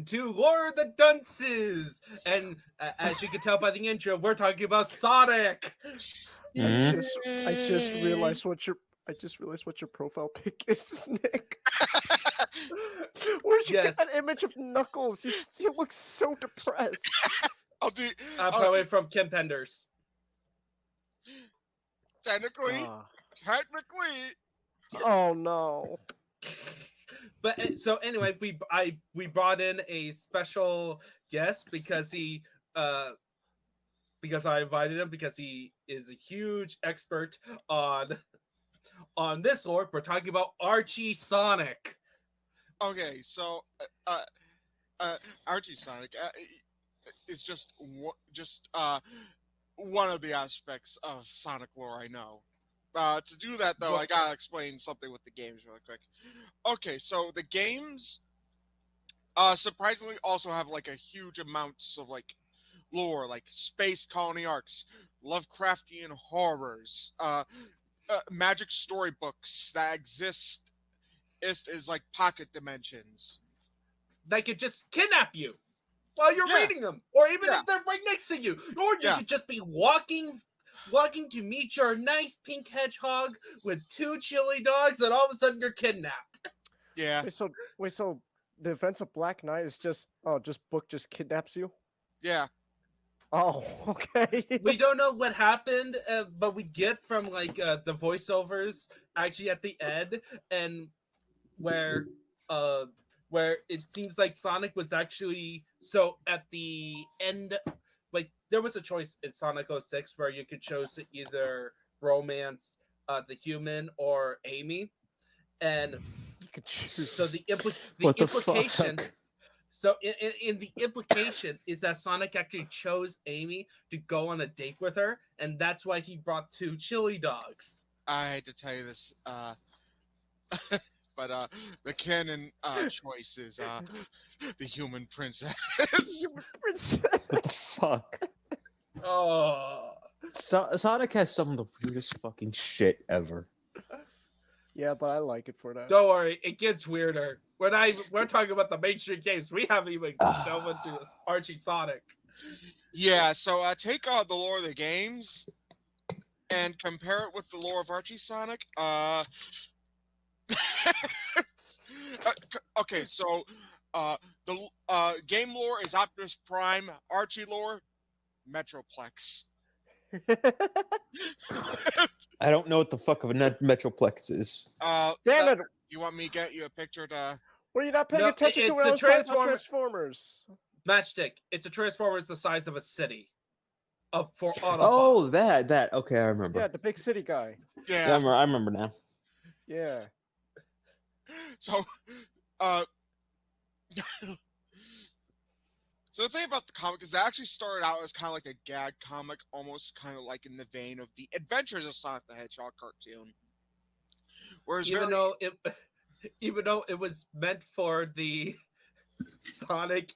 to Lore of the Dunces, and as you can tell by the intro, we're talking about Sonic. I just realized what your profile pic is, Nick. Where'd you get that image of Knuckles? He looks so depressed. I'll do. Probably from Kim Penders. Technically. Oh no. But so anyway, we brought in a special guest because because I invited him because he is a huge expert on this lore. We're talking about Archie Sonic. Okay, so Archie Sonic is just one of the aspects of Sonic lore I know. To do that, though, I gotta explain something with the games really quick. Okay, so the games, surprisingly, also have like a huge amounts of like lore, like space colony arcs, Lovecraftian horrors, magic storybooks that exist is like pocket dimensions. They could just kidnap you while you're reading them, or even if they're right next to you, or you could just be walking to meet your nice pink hedgehog with 2 chili dogs, and all of a sudden you're kidnapped. Yeah. Wait, so the events of Black Knight is just book just kidnaps you? Yeah. Oh, okay. We don't know what happened, but we get from like the voiceovers actually at the end, and where it seems like Sonic was actually at the end. Like, there was a choice in Sonic 06 where you could choose to either romance the human or Amy, and so the implication. So in the implication is that Sonic actually chose Amy to go on a date with her, and that's why he brought 2 chili dogs. I hate to tell you this, but the canon choice is the human princess. Human princess. What the fuck? Oh. Sonic has some of the weirdest fucking shit ever. Yeah, but I like it for that. Don't worry, it gets weirder. We're talking about the mainstream games. We haven't even delved into this Archie Sonic. Yeah, so take the lore of the games and compare it with the lore of Archie Sonic. Okay, so the game lore is Optimus Prime. Archie lore, Metroplex. I don't know what the fuck of a Metroplex is. Damn it! You want me to get you a picture to... Were you not paying attention to when I was talking about Transformers? Matchstick. It's a Transformers the size of a city. For Autobots. Oh, that. Okay, I remember. Yeah, the big city guy. Yeah, I remember now. Yeah. So, so the thing about the comic is it actually started out as kind of like a gag comic, almost kind of like in the vein of the Adventures of Sonic the Hedgehog cartoon. Whereas even though it was meant for the Sonic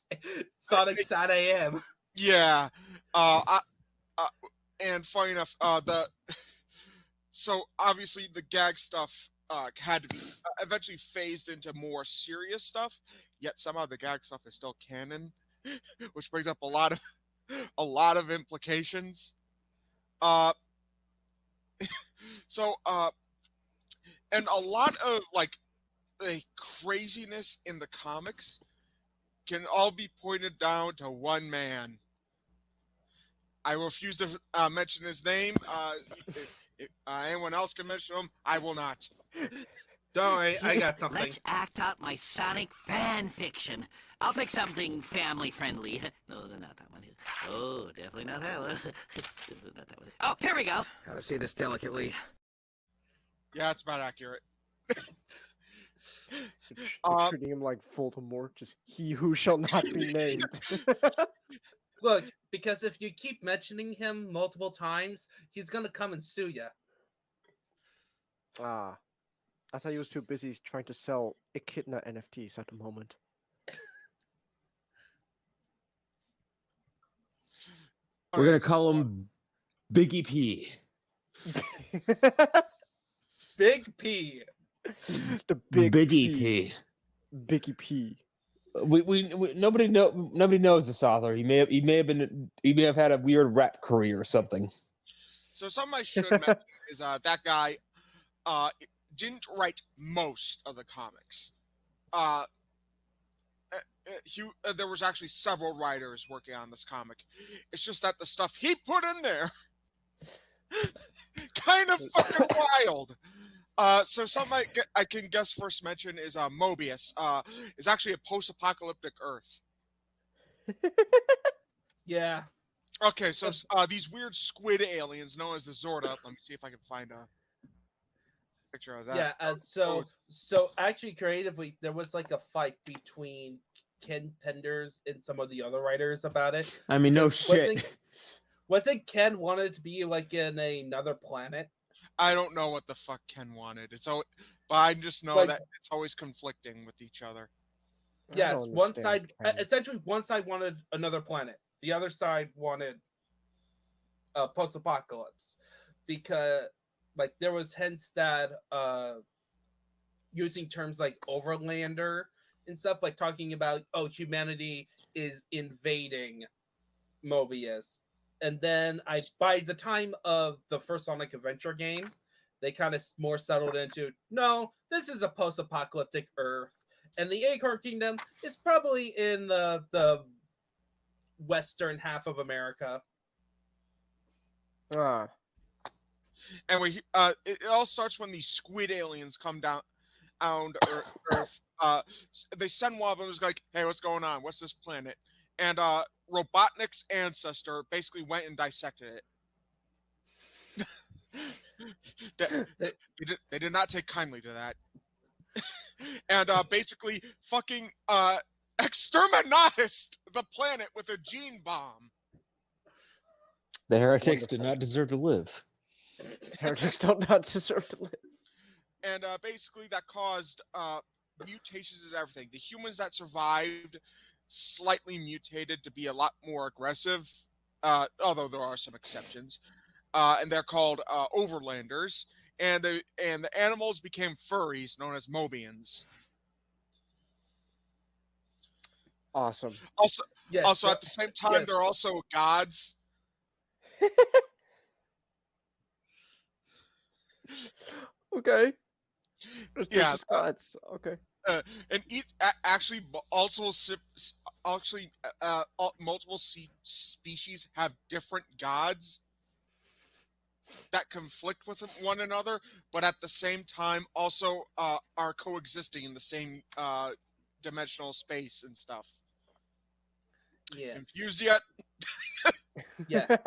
Sat AM. Yeah. And funny enough, so obviously the gag stuff had to be eventually phased into more serious stuff. Yet somehow the gag stuff is still canon, which brings up a lot of implications. So and a lot of like the craziness in the comics can all be pointed down to one man. I refuse to mention his name. If anyone else can mention him, I will not. Don't worry, I got something. Let's act out my Sonic fan fiction. I'll pick something family friendly. No, not that one. Oh, definitely not that one. Definitely not that one. Oh, here we go. How to say this delicately? Yeah, it's about accurate. Treating him like Voldemort, just he who shall not be named. Look, because if you keep mentioning him multiple times, he's gonna come and sue you. I thought he was too busy trying to sell echidna NFTs at the moment. We're gonna call him Biggie P. Big P. The big Biggie P. P. Biggie P. we nobody knows this author. He may have had a weird rap career or something. So something I should mention is that guy didn't write most of the comics. There was actually several writers working on this comic. It's just that the stuff he put in there kind of fucking wild. So something I can guess first mention is Mobius. Is actually a post-apocalyptic Earth. Yeah. Okay, so these weird squid aliens known as the Zorda. Let me see if I can find a picture of that. Yeah. So actually, creatively, there was like a fight between Ken Penders and some of the other writers about it. I mean, no Because shit. Wasn't Ken wanted to be like in another planet? I don't know what the fuck Ken wanted. But I just know that it's always conflicting with each other. Yes, one side essentially one side wanted another planet. The other side wanted post-apocalypse, because like there was hints that using terms like overlander and stuff, like talking about humanity is invading Mobius. And then by the time of the first Sonic Adventure game, they kind of more settled into, no, this is a post-apocalyptic Earth, and the Acorn Kingdom is probably in the western half of America. Anyway, it all starts when these squid aliens come down Earth. They send one of them who's like, "Hey, what's going on? What's this planet?" And Robotnik's ancestor basically went and dissected it. They did not take kindly to that. And basically fucking exterminated the planet with a gene bomb. The heretics did not deserve to live. Heretics don't not deserve to live. And basically that caused mutations and everything. The humans that survived slightly mutated to be a lot more aggressive, although there are some exceptions. And they're called overlanders. And the animals became furries, known as Mobians. Awesome. Also, Yes, at the same time, they're also gods. Okay. Yeah. Gods. Okay. And actually, multiple species have different gods that conflict with one another, but at the same time also are coexisting in the same dimensional space and stuff. Yeah. Confused yet? Yeah.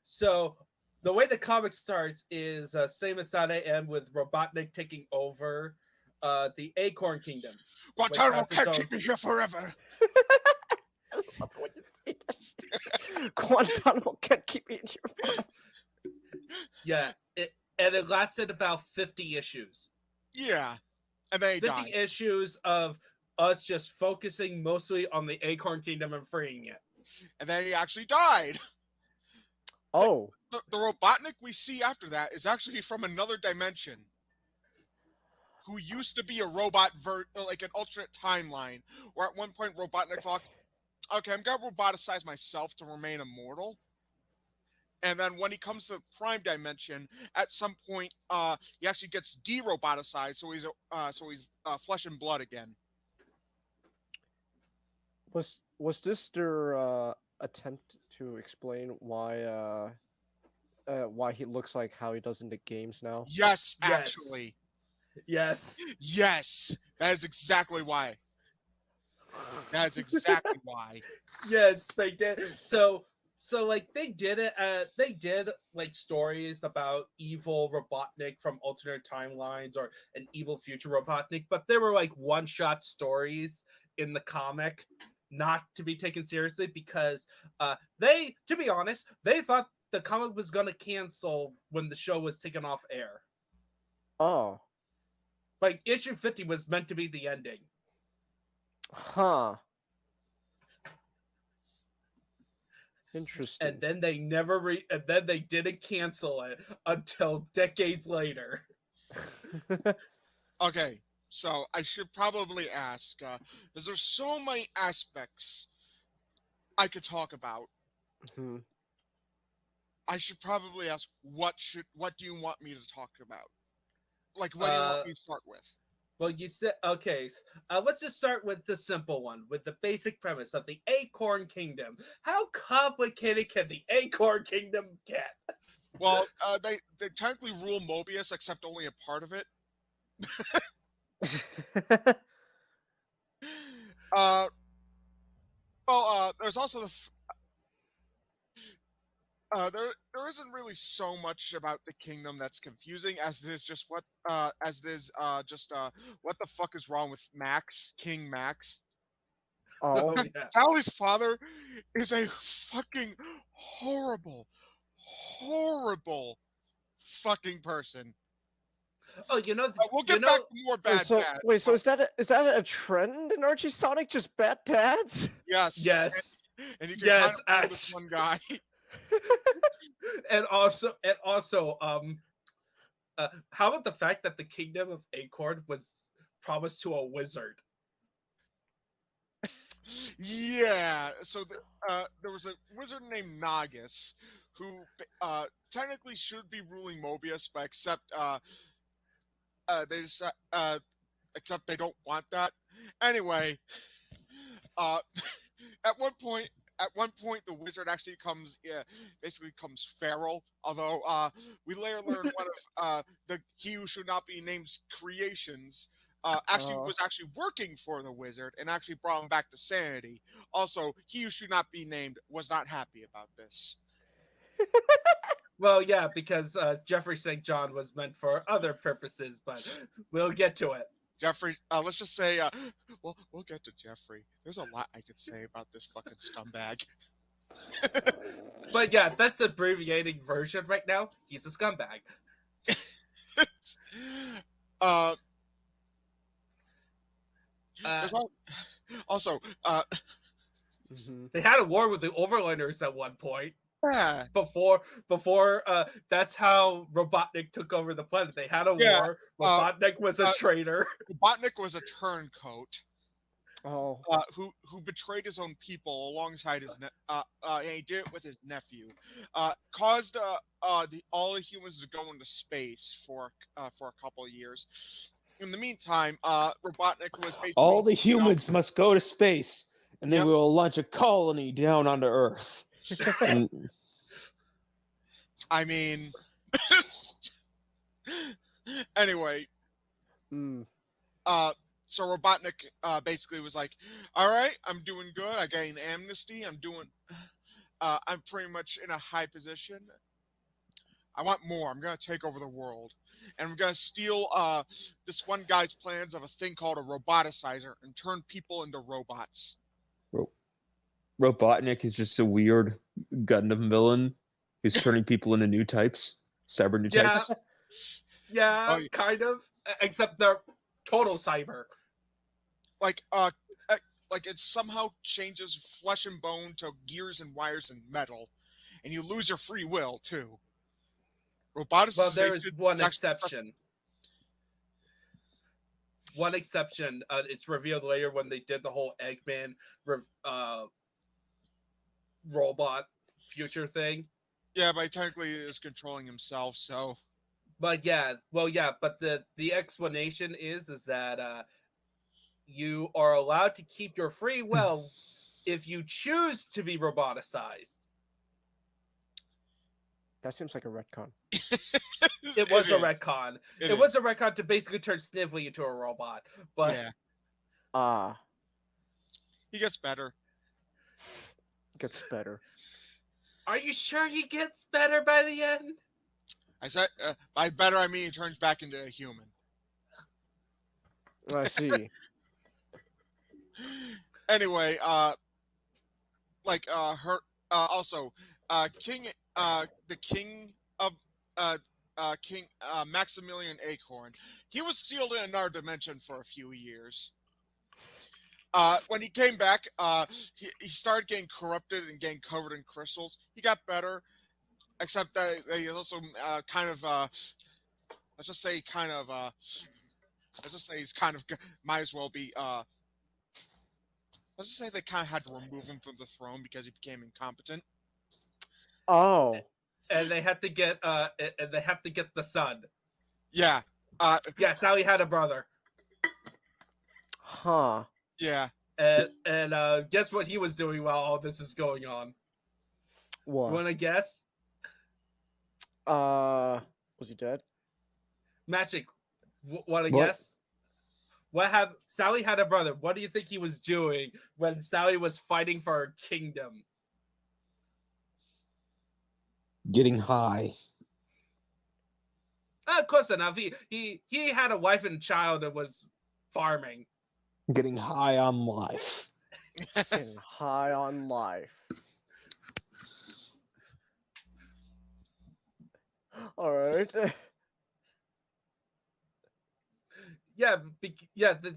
So the way the comic starts is same as Sade and with Robotnik taking over the Acorn Kingdom. Guantanamo can't keep me here forever. Guantanamo can't keep me in here forever. Yeah, it lasted about 50 issues. Yeah, and they 50 died. issues of us just focusing mostly on the Acorn Kingdom and freeing it. And then he actually died. Oh. The Robotnik we see after that is actually from another dimension, who used to be a robot, like an alternate timeline, where at one point Robotnik thought, okay, I'm going to roboticize myself to remain immortal. And then when he comes to the prime dimension, at some point, he actually gets de-roboticized, so he's flesh and blood again. Was this their attempt to explain why he looks like how he does in the games now? Yes, actually. Yes. Yes. That is exactly why. That is exactly why. Yes, they did. So like they did it. They did like stories about evil Robotnik from alternate timelines or an evil future Robotnik, but they were like one-shot stories in the comic, not to be taken seriously, because to be honest, they thought the comic was gonna cancel when the show was taken off air. Oh. Like issue 50 was meant to be the ending. Huh. Interesting. And then they they didn't cancel it until decades later. Okay, So I should probably ask, because there's so many aspects I could talk about. Hmm. I should probably ask, what do you want me to talk about? Like, what do you want me to start with? Well, you said okay. Let's just start with the simple one, with the basic premise of the Acorn Kingdom. How complicated can the Acorn Kingdom get? Well, they technically rule Mobius, except only a part of it. Uh, there's also there isn't really so much about the kingdom that's confusing as it is just what the fuck is wrong with Max, King Max? Oh, Yeah. Sally's father is a fucking horrible, horrible fucking person. Oh, We'll get back to more bad dads. wait, so but is that a trend in Archie Sonic? Just bad dads? yes, Yes. and you can Yes, kind of this one guy. and also, how about the fact that the kingdom of Acorn was promised to a wizard? Yeah, so there was a wizard named Nagus who technically should be ruling Mobius, but except they don't want that. Anyway, uh, at one point. At one point, the wizard actually basically comes feral. Although we later learn one of the he who should not be named's creations actually Oh. was actually working for the wizard and actually brought him back to sanity. Also, he who should not be named was not happy about this. Well, yeah, because Jeffrey St. John was meant for other purposes, but we'll get to it. Jeffrey, let's just say, we'll get to Jeffrey. There's a lot I could say about this fucking scumbag. But yeah, that's the abbreviating version right now. He's a scumbag. uh, Uh, also, Mhm. they had a war with the Overlanders at one point. yeah, Before that's how Robotnik took over the planet. They had a Yeah, war. Robotnik was a traitor. Robotnik was a turncoat. Oh. Who betrayed his own people alongside his and he did it with his nephew, caused all the humans to go into space for a couple of years. In the meantime, Robotnik was basically All the humans must go to space, and then Yep. we will launch a colony down onto Earth. And I mean, anyway, Mm. so Robotnik basically was like, "All right, I'm doing good. I gained amnesty. I'm pretty much in a high position. I want more. I'm gonna take over the world, and I'm gonna steal this one guy's plans of a thing called a roboticizer and turn people into robots." Robotnik is just a weird Gundam villain who's turning people into new types, cyber new Yeah. types. Yeah, Oh, yeah. kind of. Except they're total cyber. Like it somehow changes flesh and bone to gears and wires and metal, and you lose your free will too. Roboticization. Well, there is one is actually exception. One exception. It's revealed later when they did the whole Eggman robot future thing. Yeah, but he technically is controlling himself, so But yeah, but the explanation is that you are allowed to keep your free will if you choose to be roboticized. That seems like a retcon. It was a is. retcon. It It was a retcon to basically turn Snively into a robot. But yeah, Ah, he gets better. gets better. are you sure he gets better by the end? I said by better I mean he turns back into a human. I see. Anyway, the king of King Maximilian Acorn, he was sealed in another dimension for a few years. When he came back, he started getting corrupted and getting covered in crystals. He got better, except that he also let's just say let's just say he's kind of might as well be. Let's just say they kind of had to remove him from the throne because he became incompetent. Oh, And they had to get the son. Yeah. Yeah, Sally had a brother. huh. Yeah. And guess what he was doing while all this is going on? You What? want to guess? Was he dead? Magic. Want to What? guess? What happened? Sally had a brother. What do you think he was doing when Sally was fighting for her kingdom? Getting high. Close enough. He had a wife and child and was farming. Getting high on life. Getting high on life. All right. Yeah,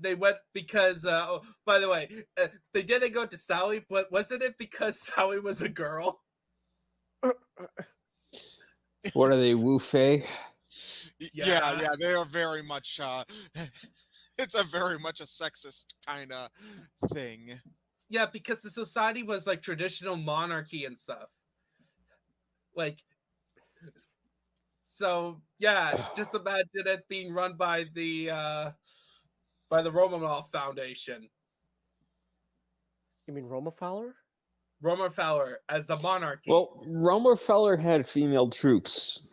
they went because. Oh, by the way, they didn't go to Sally, but wasn't it because Sally was a girl? What are they, Wu Fei? Yeah, they are very much. It's a very much a sexist kind of thing. Yeah, because the society was like traditional monarchy and stuff. Like, so yeah, just imagine it being run by the Romanov Foundation. You mean Roma Fowler? Romer Fowler as the monarchy. Well, Romerfeller had female troops.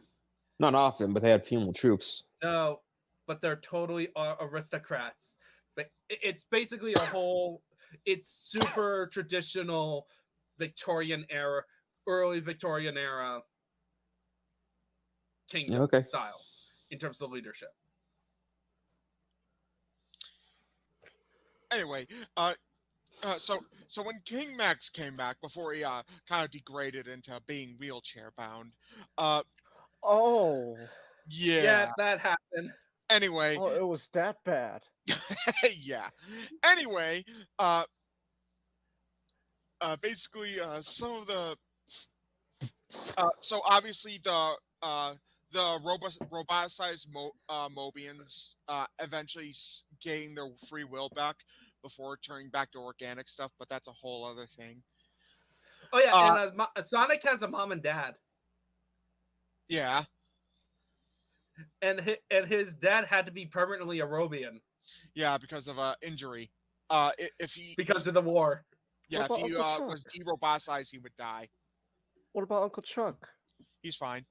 Not often, but they had female troops. No, but they're totally aristocrats. But it's basically a whole. It's super traditional Victorian era, early Victorian era kingdom style in terms of leadership. Anyway, so when King Max came back before he kind of degraded into being wheelchair bound, Oh. Yeah, that happened. Anyway, Oh, it was that bad. yeah. Anyway, basically, some of the so obviously the roboticized Mobians eventually gain their free will back before turning back to organic stuff, but that's a whole other thing. Oh yeah, and Sonic has a mom and dad. Yeah. And his dad had to be permanently a Robian. Yeah, because of injury. If he because of the war. Yeah, What if he about Uncle was Chuck? de-roboticized, he would die. What about Uncle Chuck? He's fine.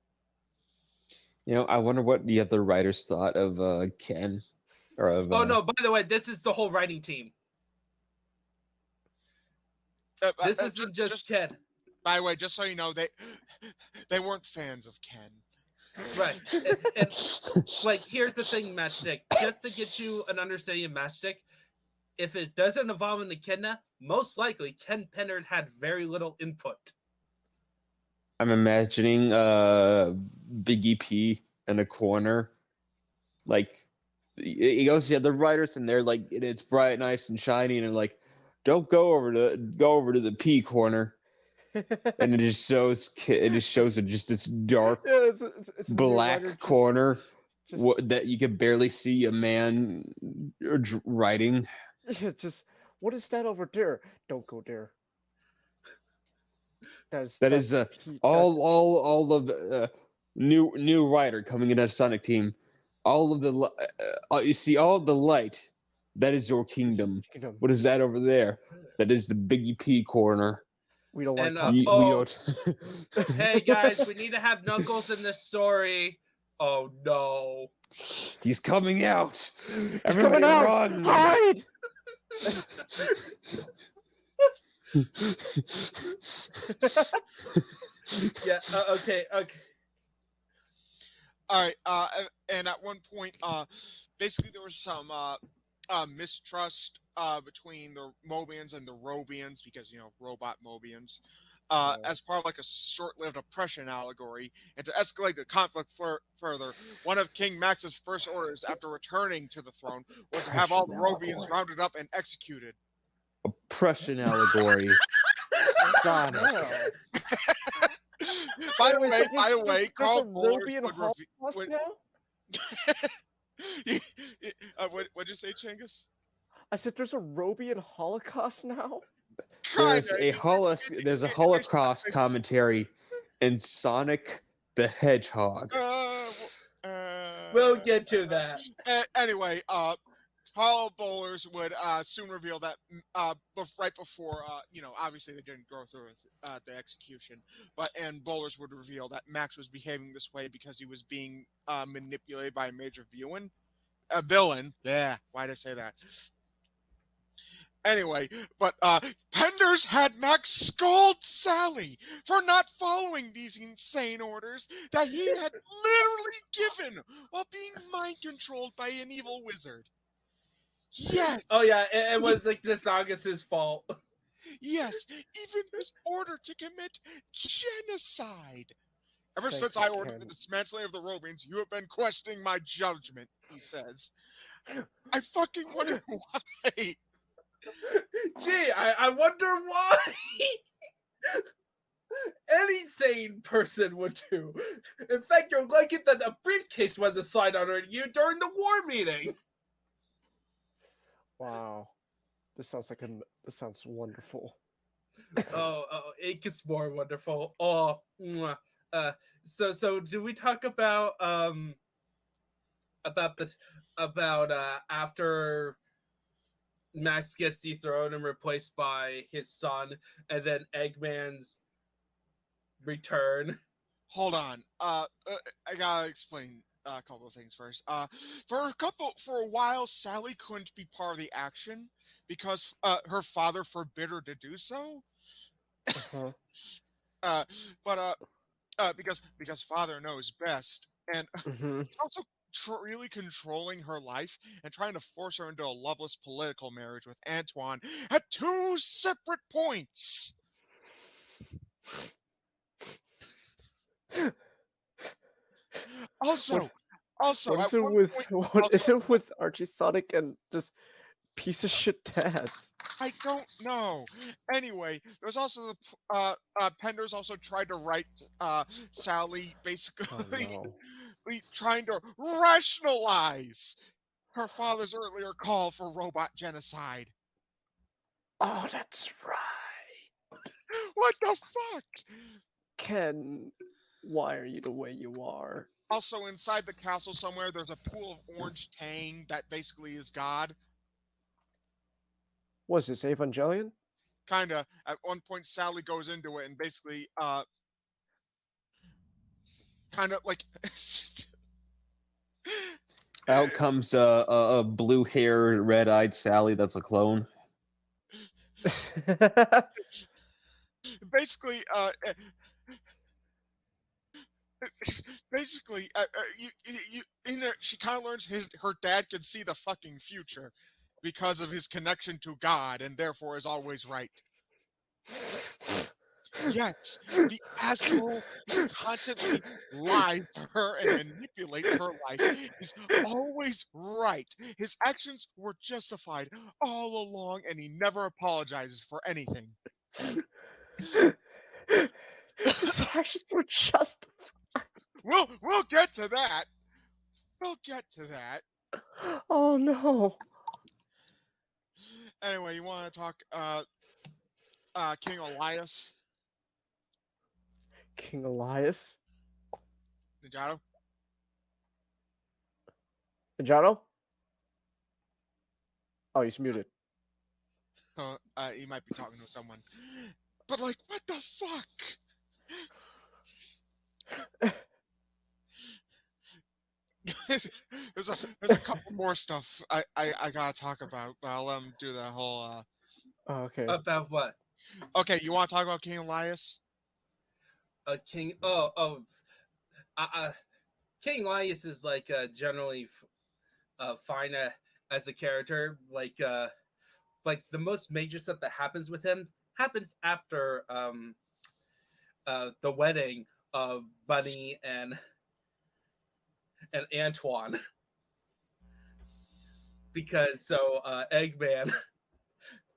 You know, I wonder what the other writers thought of Ken. Or of, Oh no! By the way, this is the whole writing team. This isn't just Ken. By the way, just so you know, they weren't fans of Ken. Right. And like, here's the thing, Matchstick. Just to get you an understanding of Matchstick, if it doesn't evolve into echidna, most likely Ken Pennard had very little input. I'm imagining Big EP in a corner. Like, he goes, yeah, the writers, and they're like, it's bright, nice, and shiny, and they're like, don't go over to the P corner. And it just shows just this dark it's black corner that you can barely see a man writing. Yeah, just what is that over there? Don't go there. That is all of new writer coming into the Sonic team. All of the you see all of the light. That is your kingdom. What is that over there? That is the Biggie P corner. We don't like we don't. Hey guys, we need to have Knuckles in this story. Oh no. He's coming out. He's Everybody coming out. run. Hide! Yeah, okay. All right, and at one point, basically there was some mistrust between the Mobians and the Robians, because, you know, robot Mobians, as part of like a short-lived oppression allegory. And to escalate the conflict further, one of King Max's first orders after returning to the throne was to have all the Robians rounded up and executed. Oppression allegory. Sonic. By the way, Carl Bullard What'd you say, Chingus? I said there's a Robian Holocaust now. Kinda. There's a It Holocaust commentary in Sonic the Hedgehog. We'll get to that. Anyway, Hollow Bowlers would soon reveal that right before, obviously they didn't go through with the execution, and Bowlers would reveal that Max was behaving this way because he was being manipulated by a major villain. Yeah, why did I say that? Anyway, but Penders had Max scold Sally for not following these insane orders that he had literally given while being mind controlled by an evil wizard. Yes. Oh yeah, it was like this August's fault. Yes, even his order to commit genocide. Ever Thanks since for I ordered caring. the dismantling of the Robians, you have been questioning my judgment, he says. I fucking wonder why. Gee, I wonder why. Any sane person would do. In fact, you're lucky that a briefcase was assigned under you during the war meeting. Wow, this sounds wonderful. Oh, it gets more wonderful. Oh, mwah. So do we talk about this about after Max gets dethroned and replaced by his son, and then Eggman's return? Hold on. I gotta explain a couple of things first. For a while, Sally couldn't be part of the action because her father forbid her to do so. Uh-huh. Because father knows best, and Mm-hmm. also really controlling her life and trying to force her into a loveless political marriage with Antoine at two separate points. Also, What at is it one with point, what is it with Archie Sonic and just piece of shit dads? I don't know. Anyway, there's also the Penders also tried to write Sally basically Oh no. trying to rationalize her father's earlier call for robot genocide. Oh, that's right. What the fuck? Ken, why are you the way you are? Also, inside the castle somewhere, there's a pool of orange tang that basically is God. Was this Evangelion? Kinda. At one point, Sally goes into it and basically, kind of like. Out comes a blue-haired, red-eyed Sally that's a clone. Basically, basically, she kind of learns her dad can see the fucking future because of his connection to God, and therefore is always right. Yes, the asshole who constantly lies to her and manipulates her life is always right. His actions were justified all along, and he never apologizes for anything. His actions were just. We'll get to that. We'll get to that. Oh no. Anyway, you want to talk King Elias? King Elias? Ninjato? Ninjato? Oh, he's muted. He might be talking to someone. But like, what the fuck? there's a couple more stuff I gotta talk about, but I'll let him do the whole. Oh, okay. About what? Okay, you want to talk about King Elias? King. King Elias is like generally fine as a character. Like the most major stuff that happens with him happens after the wedding of Bunny and Antoine. Because Eggman.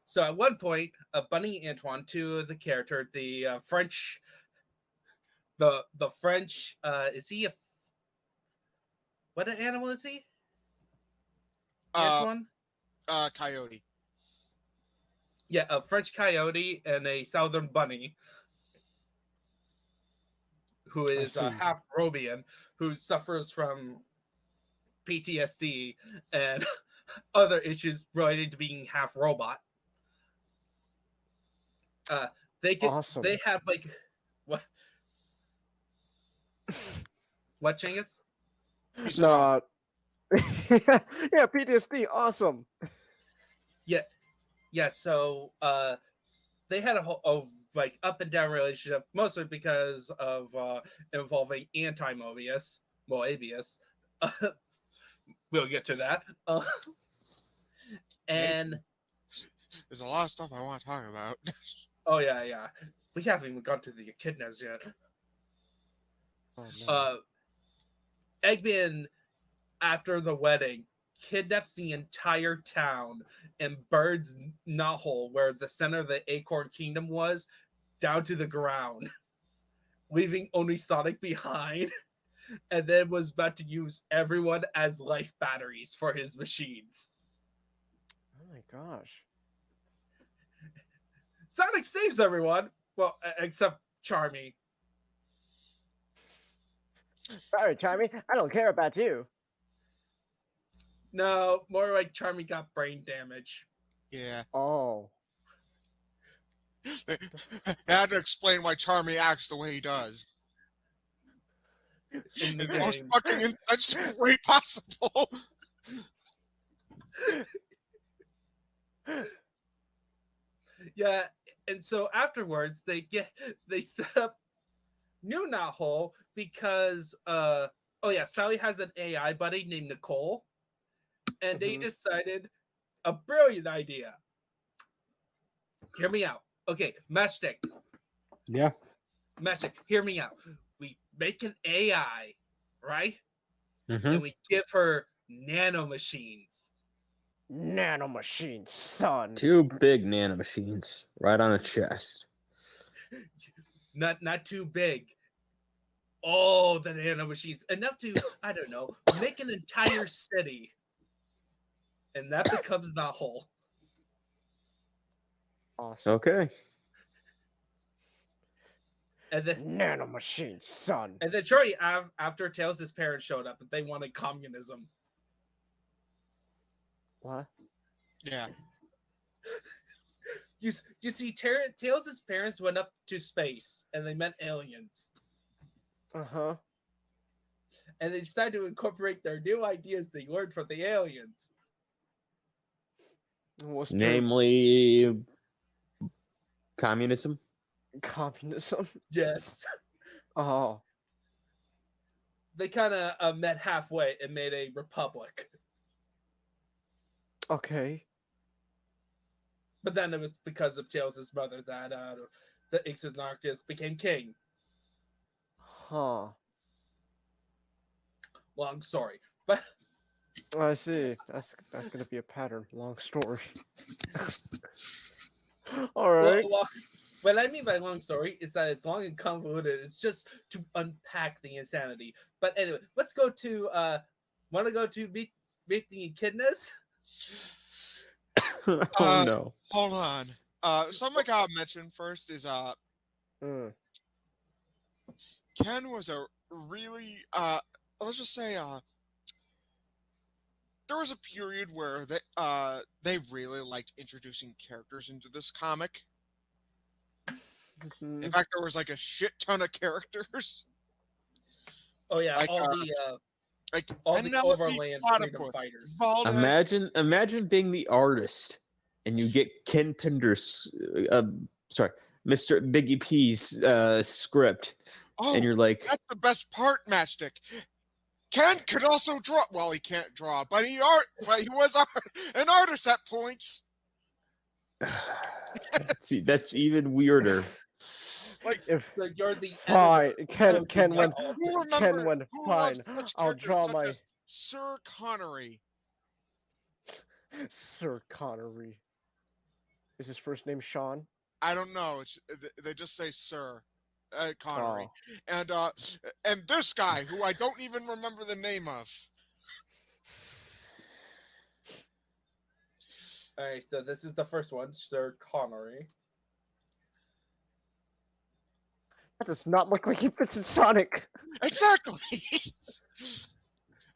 So at one point, Bunny and Antoine, two of the character, the French, the French, is he what animal is he? one? Coyote. Yeah, a French coyote and a southern bunny, who is see. half Robian, who suffers from PTSD and other issues related to being half robot. Awesome. They have like what? What, Chingus? No. Yeah, PTSD. Awesome. Yeah. So they had a whole like up and down relationship, mostly because of involving anti-Mobius, Moebius. We'll get to that. And There's a lot of stuff I want to talk about. oh yeah, we haven't even gone to the echidnas yet. Oh, no. Eggman, after the wedding, kidnaps the entire town and burns Knothole, where the center of the Acorn Kingdom was, down to the ground, leaving only Sonic behind, and then was about to use everyone as life batteries for his machines. Oh my gosh. Sonic saves everyone, well, except Charmy. Sorry, Charmy. I don't care about you. No, more like Charmy got brain damage. Yeah. Oh. I had to explain why Charmy acts the way he does. In the In the most game. fucking insensitive way possible. Yeah, and so afterwards they set up new Knothole because Sally has an AI buddy named Nicole, and they decided a brilliant idea. Hear me out. Okay, Matchstick. Yeah. Matchstick, hear me out. We make an AI, right? Mm-hmm. And we give her nanomachines. Nanomachine, son. 2 big nanomachines right on a chest. Not too big. Oh, the nanomachines. Enough to, I don't know, make an entire city. And that becomes the whole. Awesome. Okay. And then Nanomachine, son. And then shortly after Tails' parents showed up, and they wanted communism. What? Yeah. You see, Tails' parents went up to space, and they met aliens. Uh-huh. And they decided to incorporate their new ideas they learned from the aliens. What's true? Namely, communism. Communism. Yes. Oh. They kind of met halfway and made a republic. Okay. But then it was because of Tails' mother that the Xeno-Nick became king. Huh. Long story. But I see. That's gonna be a pattern. Long story. All right. What I mean by long story is that it's long and convoluted. It's just to unpack the insanity. But anyway, let's go to want to go to meet the echidnas? Oh no. Hold on. Something I gotta mention first is Ken was a really let's just say there was a period where they really liked introducing characters into this comic. In fact, there was like a shit ton of characters. Oh yeah, Like, all the overland freedom fighters. Imagine being the artist and you get Ken Pinder's Mr. Biggie P's script, and you're like, that's the best part, Matchstick. Ken could also draw. Well, he can't draw, but he was an artist at points. see, that's even weirder. Like, so you're the fine. editor. Ken went Who fine. loves such I'll characters draw such my as Sir Connery. Sir Connery. Is his first name Sean? I don't know. They just say Sir Connery. And this guy who I don't even remember the name of. All right, so this is the first one, Sir Connery. That does not look like he fits in Sonic. Exactly.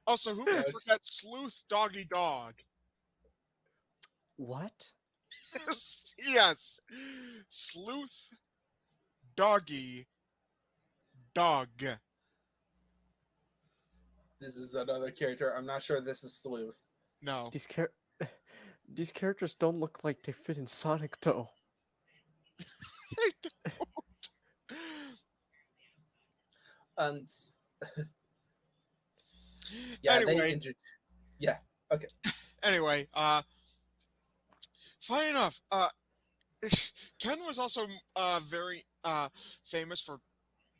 Also, who Yeah, can forget Sleuth Doggy Dog? What? Yes, Sleuth Doggy Dog. This is another character. I'm not sure this is Sleuth. No. These characters don't look like they fit in Sonic though. And yeah, Anyway. yeah. Okay. Anyway, funny enough, Ken was also very famous for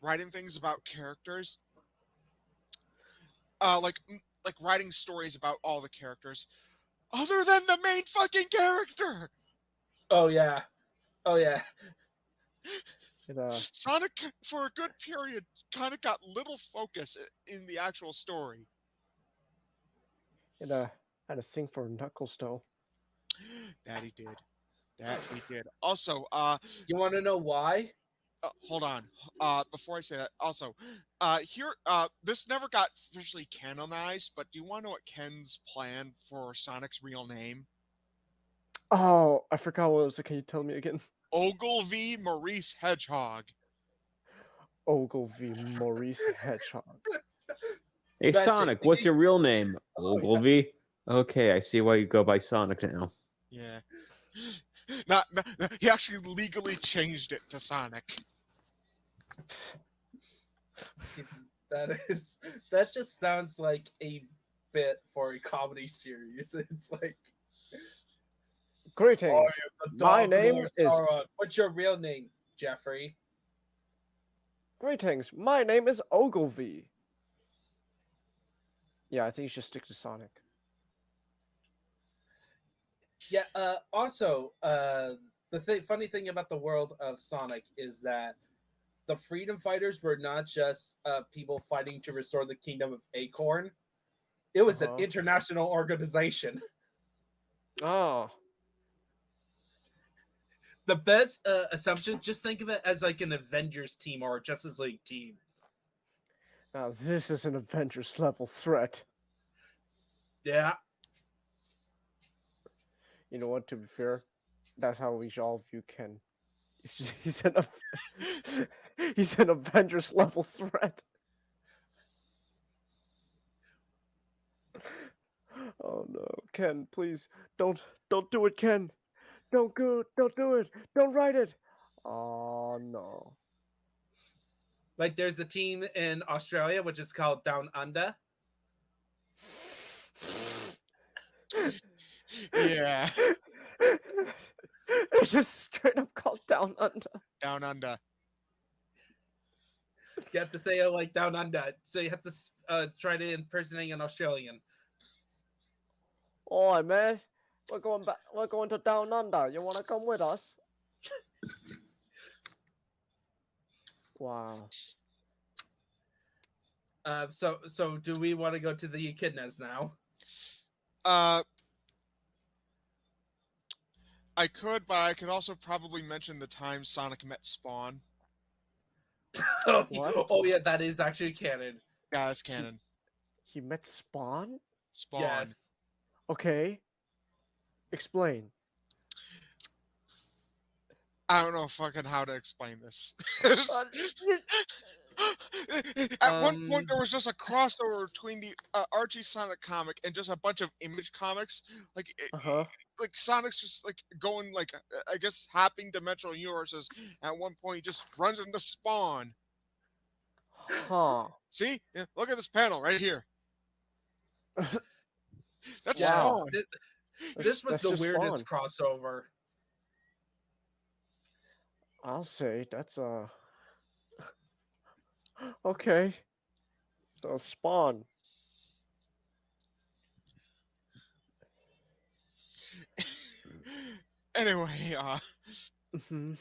writing things about characters. Like writing stories about all the characters, other than the main fucking character. Oh yeah. Oh yeah. Sonic, for a good period, kind of got little focus in the actual story. It had a thing for Knuckles though. That he did. That he did. Also, You want to know why? hold on. Before I say that, also, here, this never got officially canonized, but do you want to know what Ken's plan for Sonic's real name? Oh, I forgot what it was. Can you tell me again? Ogilvy Maurice Hedgehog. Ogilvy Maurice Hedgehog. Hey, That's it. Sonic, what's your real name? Oh, yeah. Ogilvy? Okay, I see why you go by Sonic now. Yeah. Not, he actually legally changed it to Sonic. That just sounds like a bit for a comedy series. It's like, Greetings. oh, you're the My Dark name Lord is- Sauron. What's your real name, Jeffrey? Greetings. My name is Ogilvy. Yeah, I think you should stick to Sonic. Yeah. Also, the funny thing about the world of Sonic is that the Freedom Fighters were not just people fighting to restore the kingdom of Acorn. It was an international organization. Oh. The best assumption, just think of it as like an Avengers team or a Justice League team. Now this is an Avengers level threat. Yeah. You know what? To be fair, that's how we should all view Ken. He's he's an Avengers level threat. Oh no, Ken! Please don't do it, Ken. Don't do it. Don't write it. Oh no. Like there's a team in Australia which is called Down Under. Yeah. It's just straight up called Down Under. Down Under. You have to say it like Down Under, so you have to try to impersonate an Australian. Oi, man. We're going back. We're going to Down Under. You want to come with us? Wow. So do we want to go to the echidnas now? I could, but I could also probably mention the time Sonic met Spawn. What? Oh yeah, that is actually canon. Yeah, that's canon. He met Spawn? Spawn. Yes. Okay. Explain. I don't know fucking how to explain this. At one point, there was just a crossover between the Archie Sonic comic and just a bunch of Image comics. Like, like Sonic's just like going like I guess hopping dimensional universes. At one point, he just runs into Spawn. Huh. See, yeah, look at this panel right here. That's Wow. Spawn. This was That's the just weirdest Spawn. crossover. I'll say that's okay. So Spawn. Anyway, Mhm.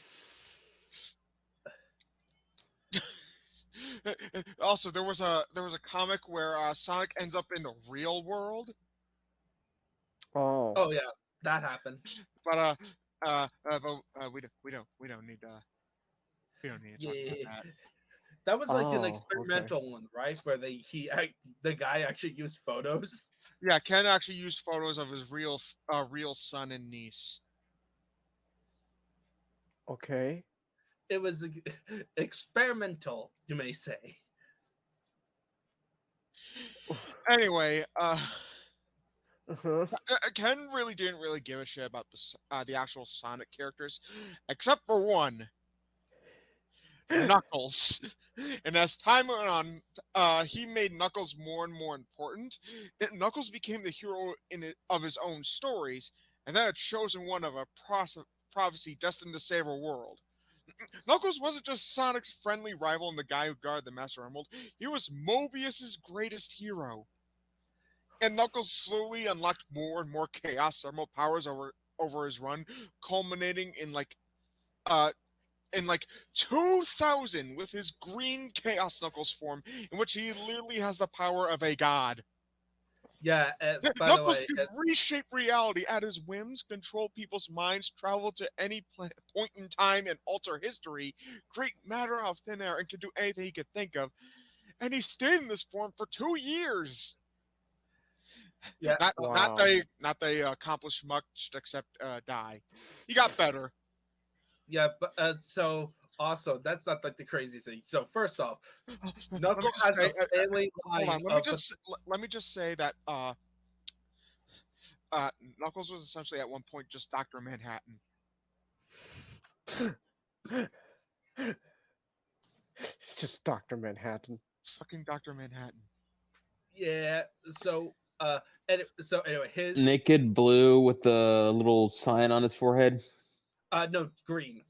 also there was a comic where Sonic ends up in the real world. Oh. Oh yeah. that happened. But we don't need we don't need to talk Yeah, about that. that was like an Oh, okay. experimental one, right? Where the guy actually used photos. Yeah, Ken actually used photos of his real son and niece. Okay. It was experimental, you may say. Anyway, Uh-huh. Ken really didn't really give a shit about the actual Sonic characters, except for one, Knuckles. And as time went on, he made Knuckles more and more important. And Knuckles became the hero of his own stories, and then a chosen one of a prophecy destined to save a world. Knuckles wasn't just Sonic's friendly rival and the guy who guarded the Master Emerald. He was Mobius's greatest hero. And Knuckles slowly unlocked more and more Chaos Emerald powers over his run, culminating uh in like 2000 with his green Chaos Knuckles form, in which he literally has the power of a god. Yeah. By the Knuckles way, could reshape reality at his whims, control people's minds, travel to any point in time and alter history, create matter out of thin air, and could do anything he could think of. And he stayed in this form for 2 years. yeah. Not they accomplished much except die. He got better. Yeah, but so also that's not like the crazy thing. So first off, Let me Knuckles just has say, a family hold line on. of Let me just say that Knuckles was essentially at one point just Dr. Manhattan. It's just Dr. Manhattan. Fucking Dr. Manhattan. yeah. So so anyway, his Naked blue with the little sign on his forehead. no green.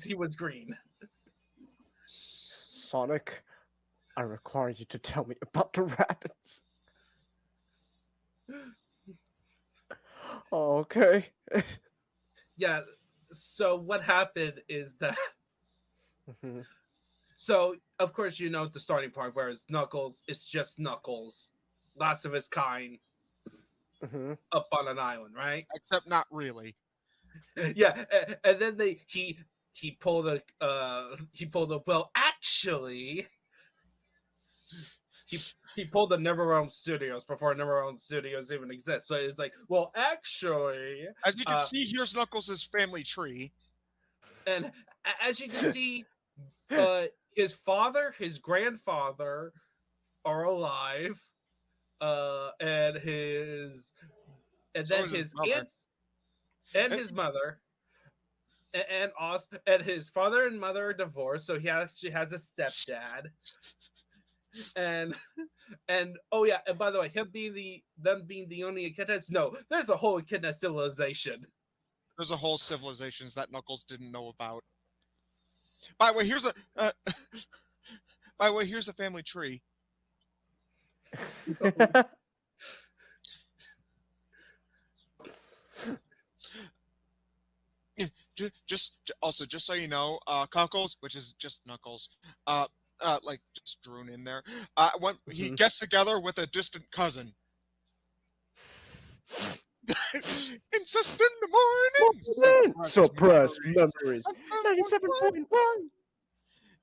He was green. Sonic, I require you to tell me about the rabbits. Oh, okay. Yeah. So what happened is that Mhm. so of course you know the starting part, whereas Knuckles, it's just Knuckles, last of his kind, Mhm. up on an island, right? Except not really. Yeah, and then he pulled a well actually he pulled the NetherRealm Studios before NetherRealm Studios even exist. So it's like, well, actually, As you can see, here's Knuckles' family tree. and as you can see, his father, his grandfather are alive, and So then is his his mother. aunts and his mother. And also, and his father and mother are divorced, so he actually has a stepdad. And oh yeah, and by the way, them being the only echidnas. No, there's a whole echidna civilization. There's a whole civilizations that Knuckles didn't know about. By the way, here's a family tree. Just also, just so you know, Knuckles, which is just Knuckles, like just drawn in there. When he Mhm. gets together with a distant cousin. Insist in the morning. Suppress memories. 97.1.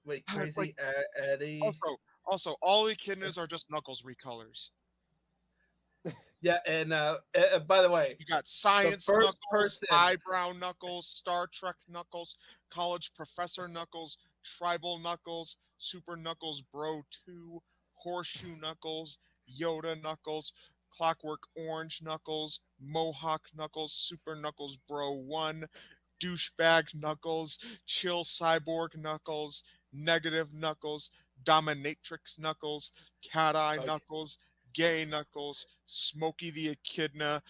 Wait, Like, crazy Eddie. Also, all the echidnas are just Knuckles recolors. Yeah, and by the way, You got Science first Knuckles, person- Eyebrow Knuckles, Star Trek Knuckles, College Professor Knuckles, Tribal Knuckles, Super Knuckles Bro 2, Horseshoe Knuckles, Yoda Knuckles, Clockwork Orange Knuckles, Mohawk Knuckles, Super Knuckles Bro 1, Douchebag Knuckles, Chill Cyborg Knuckles, Negative Knuckles, Dominatrix Knuckles, Cat Eye Okay. Knuckles, Gay Knuckles, Smokey the Echidna,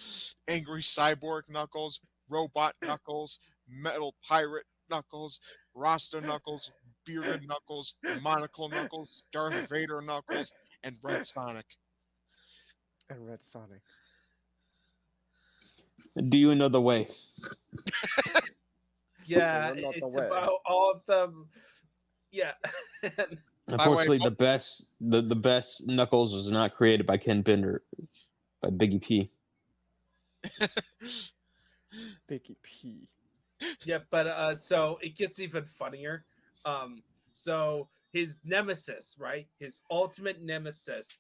Angry Cyborg Knuckles, Robot Knuckles, Metal Pirate Knuckles, Rasta Knuckles, Bearded Knuckles, Monocle Knuckles, Darth Vader Knuckles, and Red Sonic. And Red Sonic. Do you know the way? yeah, we're not the it's way. about all of them. Yeah. Unfortunately, the best Knuckles was not created by Ken Bender. by Biggie P. Biggie P. Yeah, but so it gets even funnier. So his nemesis, right? His ultimate nemesis,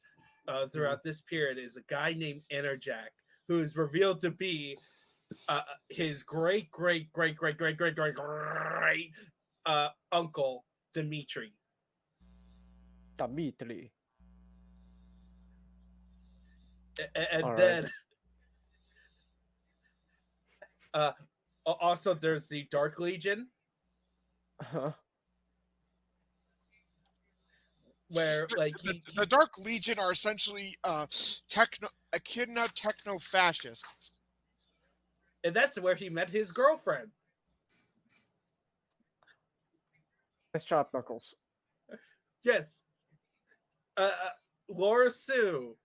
throughout this period is a guy named Enerjack, who is revealed to be his great great great great great great great great uncle Dimitri. Dimitri. And All right. then also there's the Dark Legion, Huh? where like The Dark Legion are essentially echidna techno fascists. and that's where he met his girlfriend. Nice job, Knuckles. Yes, Laura Sue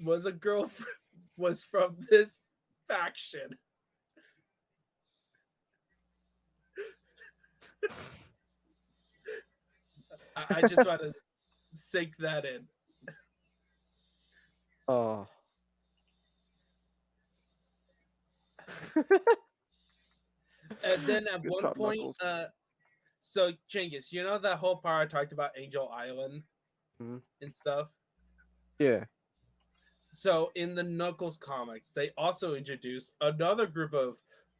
was a girlfriend, was from this faction. I just want to sink that in. Oh. And then at Good one job, point, Knuckles. so Genghis, you know that whole part I talked about Angel Island Mhm. and stuff? Yeah. So in the Knuckles comics, they also introduced another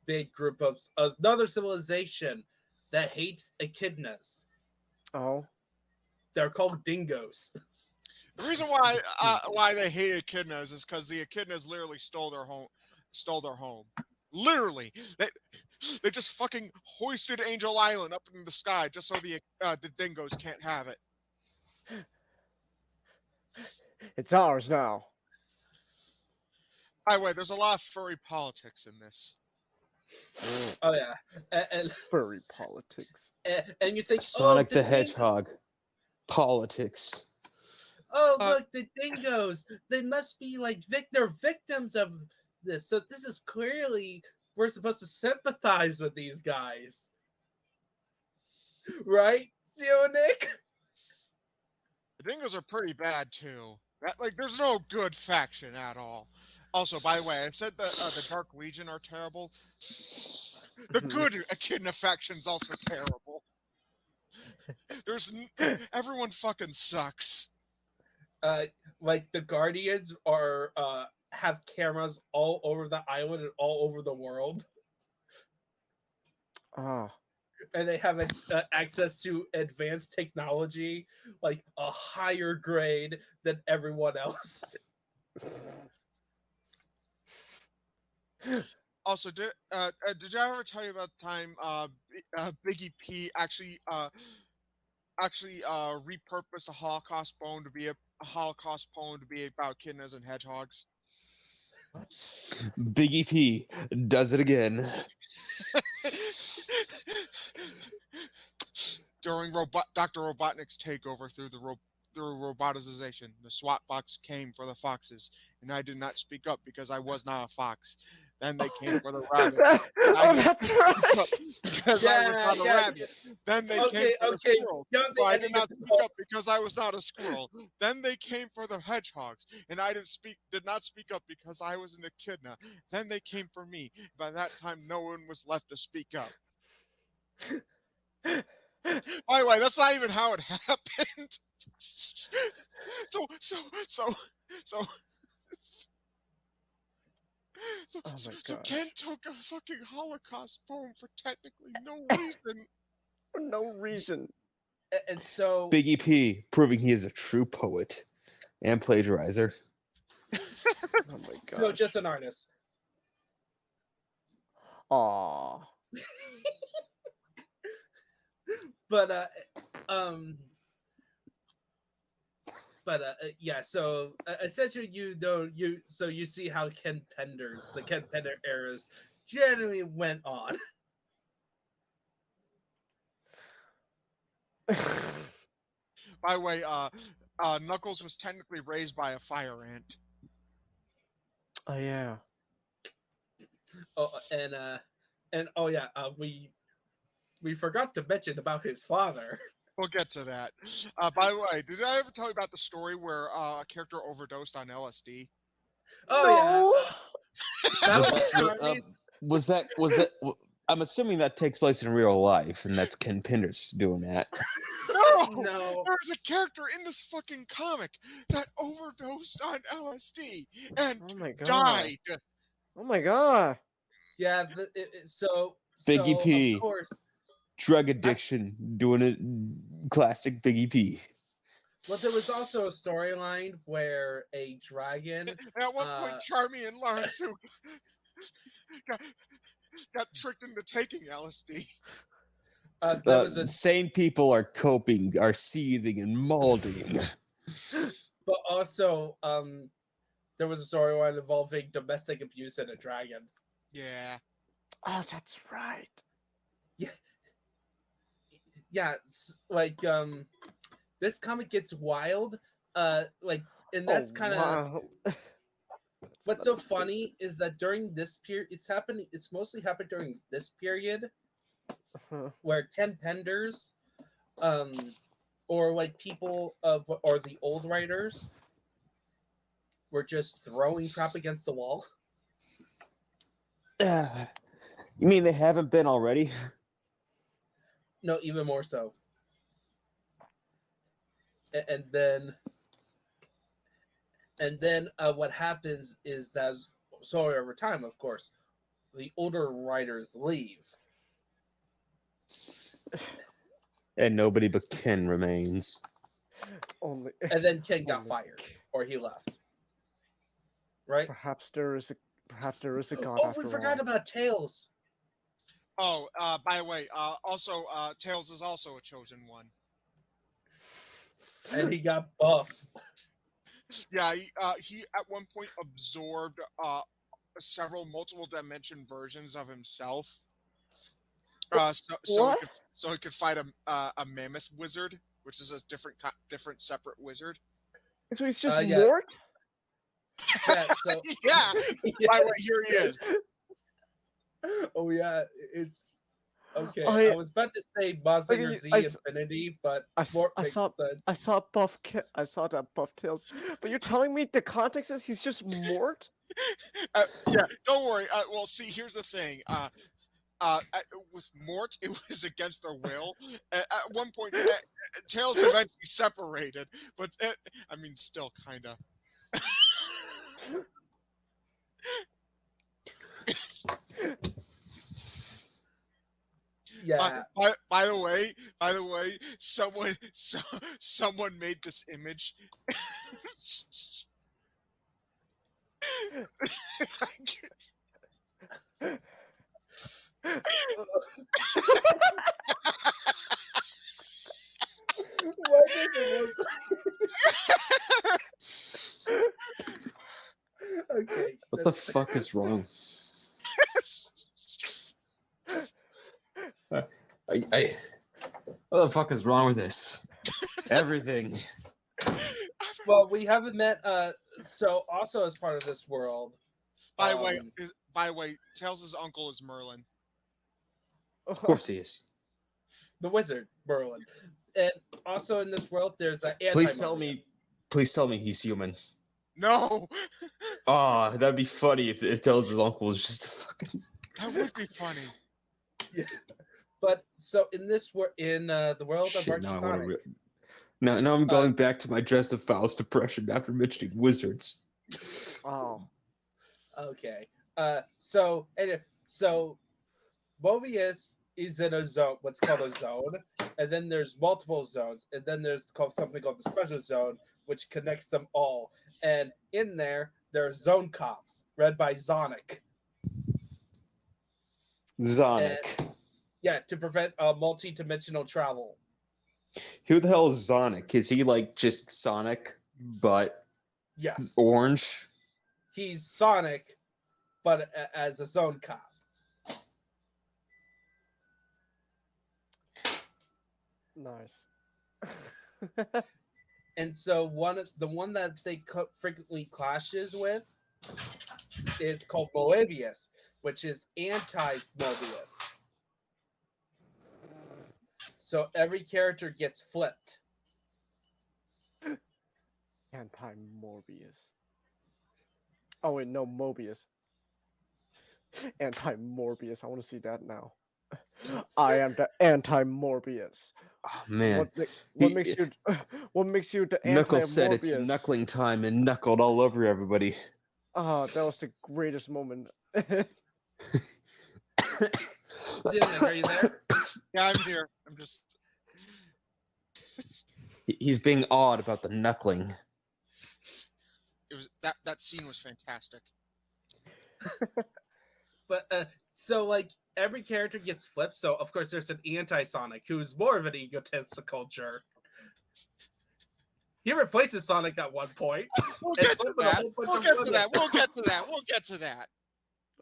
big group of another civilization that hates echidnas. Oh. They're They're called dingoes. The reason why they hate echidnas is because the echidnas literally stole their home. Literally, they just fucking hoisted Angel Island up in the sky just so the dingoes can't have it. It's ours now. By the way, there's a lot of furry politics in this. Oh yeah, and Furry politics. and you think, Sonic the dingo- Hedgehog. Politics. oh Uh, look, the dingoes, they must be like they're victims of this. So this is clearly we're supposed to sympathize with these guys, right? Xeno-Nick? The dingoes are pretty bad too. There's no good faction at all. Also, by the way, I said that the Dark Legion are terrible. The good echidna faction's also terrible. Everyone fucking sucks. Like the Guardians are have cameras all over the island and all over the world, Ah. and they have access to advanced technology, like a higher grade than everyone else. Also, did I ever tell you about the time Biggie P actually repurposed a Holocaust poem to be about echidnas and hedgehogs? Biggie P does it again. During Dr. Robotnik's takeover through robotization, the SWAT box came for the foxes, and I did not speak up because I was not a fox. Then they came for the rabbit. Oh, that's right. Because I was not a rabbit. Then they came for the squirrel. You're So the I did ending not of the speak up because I was not a squirrel. Then they came for the hedgehogs, and I did not speak up because I was an echidna. Then they came for me. By that time, no one was left to speak up. By the way, that's not even how it happened. So Oh my so gosh. Ken took a fucking Holocaust poem for technically no reason. For no reason. And so Biggie P proving he is a true poet and plagiarizer. Oh my gosh. so just an artist. Aw. But yeah, so essentially you see how the Ken Pender eras generally went on. By the way, Knuckles was technically raised by a fire ant. Oh yeah. Oh, and oh yeah, we forgot to mention about his father. We'll get to that. By the way, did I ever tell you about the story where a character overdosed on LSD? Oh yeah, that was Was Charmy's. was that? I'm assuming that takes place in real life, and that's Ken Penders doing that. No! No. There's a character in this fucking comic that overdosed on LSD and Oh my god. died. Oh my god. Yeah, Biggie so of P. course. Drug addiction, doing it. Classic Biggie P. Well, there was also a storyline where a dragon. And at one point, Charmy and Lara Sue got tricked into taking LSD. There was Sane people are coping, are seething and molding. but also there was a storyline involving domestic abuse and a dragon. Yeah. Oh, that's right. Yeah, like this comic gets wild. Like, and that's kind of wow. what's so funny is that during this period, it's mostly happened during this period where Ken Penders, or like people or the old writers were just throwing crap against the wall. You mean they haven't been already? No, even more so. And then what happens is that slowly over time, of course, the older writers leave. And nobody but Ken remains. Only. And then Ken got Only- fired, or he left. Right? Perhaps there is a god. Oh, after we forgot all. about Tails. Oh, by the way, also, Tails is also a chosen one. And he got buff. Yeah, he at one point absorbed several multiple dimension versions of himself. What? So he could fight a mammoth wizard, which is a different separate wizard. So he's just yeah. Mort? Yeah, so Yeah. yes. By the way, here he is. Oh yeah, it's okay. Oh, yeah. I was about to say Mazinger Okay, Z I s- Infinity, but I, s- more I makes saw sense. I saw that buff Tails, but you're telling me the context is he's just Mort? Yeah, don't worry. Well, see, here's the thing. With Mort, it was against their will. At one point, Tails eventually separated, but I mean, still kind of. Yeah. By the way, someone made this image. Why does it look okay? What the fuck is wrong? What the fuck is wrong with this? Everything. Well, we haven't met. So also as part of this world. By the way, Tails' uncle is Merlin. Of course he is. The wizard Merlin, and also in this world there's an Please tell me he's human. No, Ah, that'd be funny if Tails' uncle was just a fucking. that would be funny. Yeah. But so in this in the world of Shit, Archie now I Sonic, want to. Now I'm going back to my Dresden Files depression after mentioning wizards. Oh. okay. So Mobius is in a zone, what's called a zone, and then there's multiple zones, and then there's something called the special zone, which connects them all. And in there are zone cops, read by Sonic. Sonic. Yeah, to prevent multi-dimensional travel. Who the hell is Sonic? Is he like just Sonic, but Yes, orange? he's Sonic, but as a zone cop. Nice. And so the one that they frequently clashes with is called Moebius, which is anti-Mobius. So every character gets flipped. Anti-Morbius. Oh wait, no, Mobius. Anti-Morbius. I want to see that now. I am the anti-Morbius. Oh man, What makes you what makes you the Knuckles said it's anti-Morbius? knuckling time and knuckled all over everybody. Ah, that was the greatest moment. Xeno-Nick, are you there? Yeah, I'm here. I'm just. He's being awed about the knuckling. It was that scene was fantastic. But so like every character gets flipped. So of course there's an anti-Sonic who's more of an egotistical jerk. He replaces Sonic at one point. We'll and get to flipping a that. whole bunch We'll of get to women. that. We'll get to that. We'll get to that.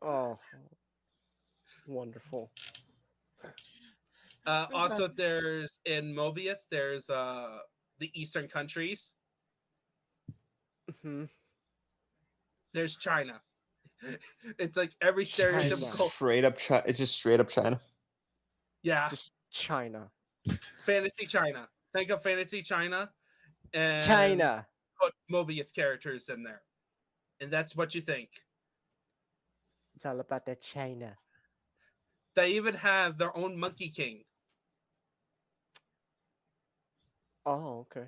Oh, wonderful. Also, there's in Mobius. There's the Eastern countries. Hmm. There's China. It's like every China. stereotypical. Straight up China. It's just straight up China. Yeah, Just China. fantasy China. Think of fantasy China, and China. put Mobius characters in there, and that's what you think. It's all about that China. They even have their own Monkey King. Oh, okay.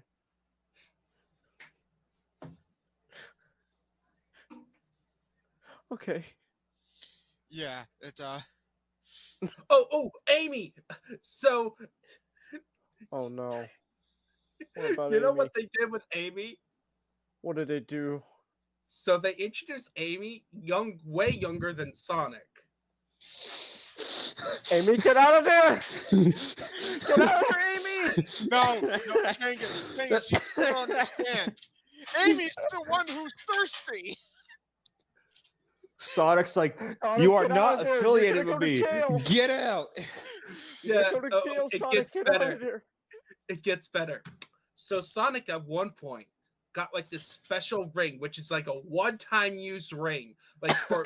Okay. Yeah, it's Oh, Amy. So Oh no. What about you know Amy? what they did with Amy? What did they do? So they introduced Amy way younger than Sonic. Amy, get out of there! Get out of here, Amy! no, Changus, you don't understand. Amy's the one who's thirsty. Sonic's like, Sonic, you are get out not of there. You're affiliated gonna with go to me. jail. Get out. Yeah, Go to jail, it Sonic. gets Get out better. of there. It gets better. So Sonic at one point got like this special ring, which is like a one-time use ring, like for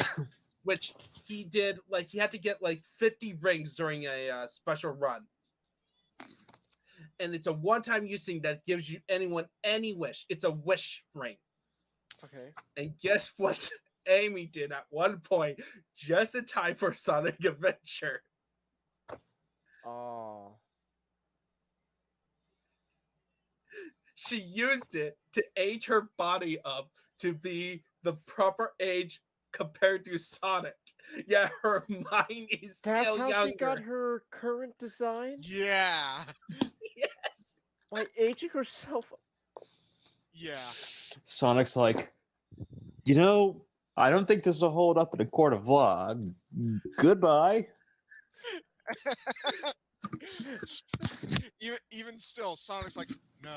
which he did like he had to get like 50 rings during a special run. And it's a one-time use thing that gives you anyone any wish. It's a wish ring. Okay. And guess what Amy did at one point, just in time for Sonic Adventure? Oh. She used it to age her body up to be the proper age compared to Sonic. Yeah, her mind is That's still how younger. she got her current design? Yeah. Yes. By aging herself. Yeah. Sonic's like, you know, I don't think this will hold up in a court of law. Goodbye. even still, Sonic's like, no.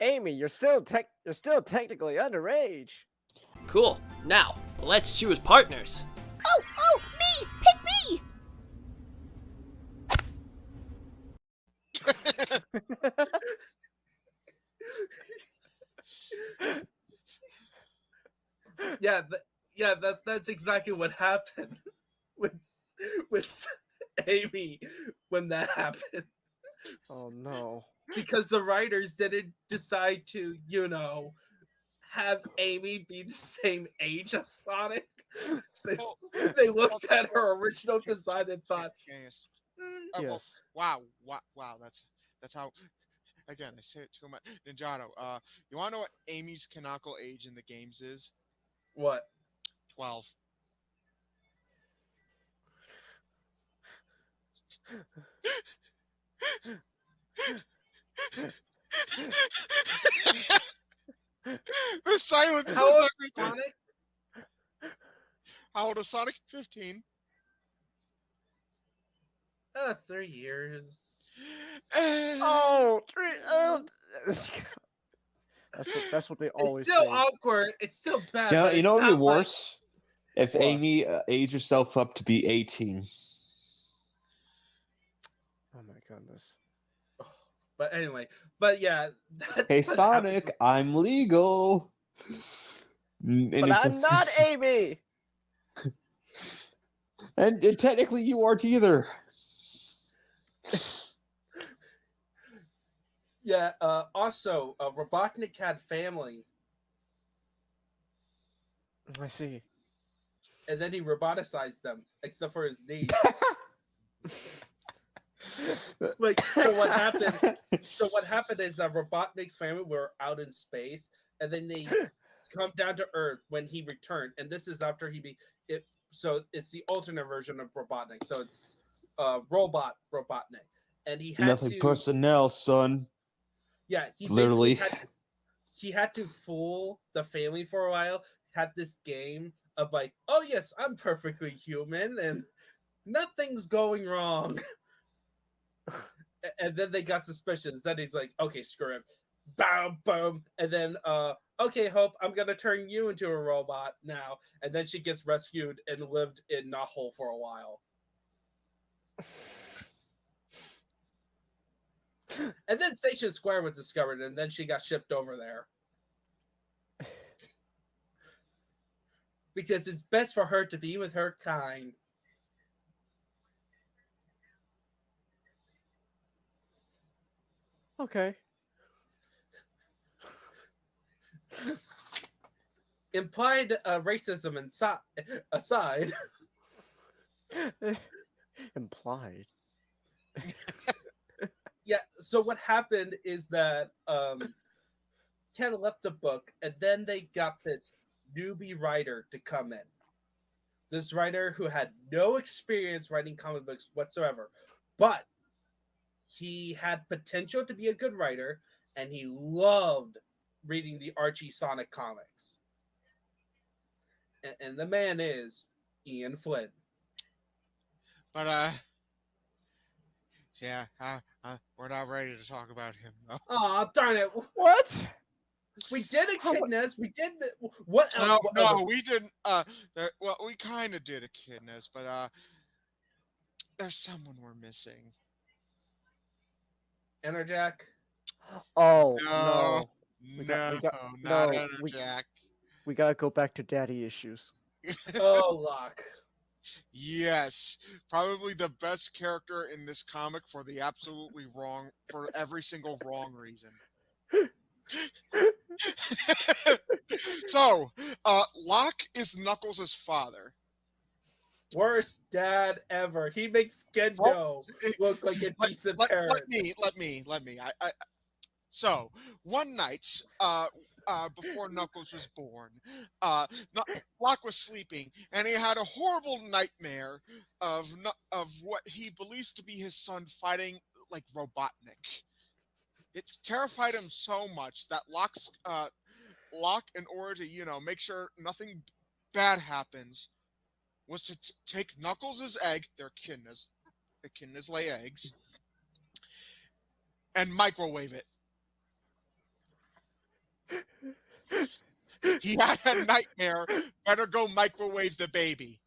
Amy, you're still technically underage. Cool. Now, let's choose partners. Oh, me! Pick me! That's exactly what happened with Amy when that happened. Oh no. Because the writers didn't decide to, have Amy be the same age as Sonic. They looked at her original design and thought, Yes. Yes. Wow. That's how. Again, I say it too much. Ninjato. You want to know what Amy's canonical age in the games is? what? 12. The silence is How old is everything. Sonic? How old is Sonic? 15. 3 years. Oh, that's what they always It's still say. awkward. It's still bad. You know, but you it's know what would be not like- worse? If What? Amy aged herself up to be 18. Oh my goodness. But anyway, but yeah. That's Hey, what Sonic, happened. I'm legal. And But it's I'm not Amy. and technically you aren't either. Yeah. Also, Robotnik had family. I see. and then he roboticized them, except for his knees. Like, so what happened? So what happened is that Robotnik's family were out in space, and then they come down to Earth when he returned, and this is after he be it. So it's the alternate version of Robotnik. So it's Robotnik, and he had Nothing to personnel, son. yeah he basically Literally. had to fool the family for a while. Had this game of like, oh yes, I'm perfectly human and nothing's going wrong. And then they got suspicions. Then he's like, okay, screw him. Boom, boom. And then, okay, Hope, I'm going to turn you into a robot now. And then she gets rescued and lived in Knothole for a while. And then Station Square was discovered, and then she got shipped over there. Because it's best for her to be with her kind. Okay. Implied racism aside, Implied. yeah, so what happened is that Ken left the book, and then they got this newbie writer to come in. This writer who had no experience writing comic books whatsoever, but he had potential to be a good writer, and he loved reading the Archie Sonic comics. And the man is Ian Flynn. But yeah, we're not ready to talk about him though. Aw, darn it! What? We did Echidnas. We did what else? No, we didn't. Well, we kind of did Echidnas, but there's someone we're missing. Enerjack. Oh No, no. not no, Enerjack. We gotta go back to daddy issues. Oh, Locke. Yes, probably the best character in this comic for every single wrong reason. So, Locke is Knuckles' father. Worst dad ever. He makes Gendo look like a decent parent. Let me. So, one night, before Knuckles was born, Locke was sleeping, and he had a horrible nightmare of what he believes to be his son fighting like Robotnik. It terrified him so much that Locke, in order to make sure nothing bad happens, was to take Knuckles' egg, their echidnas, echidnas lay eggs, and microwave it. He had a nightmare. Better go microwave the baby.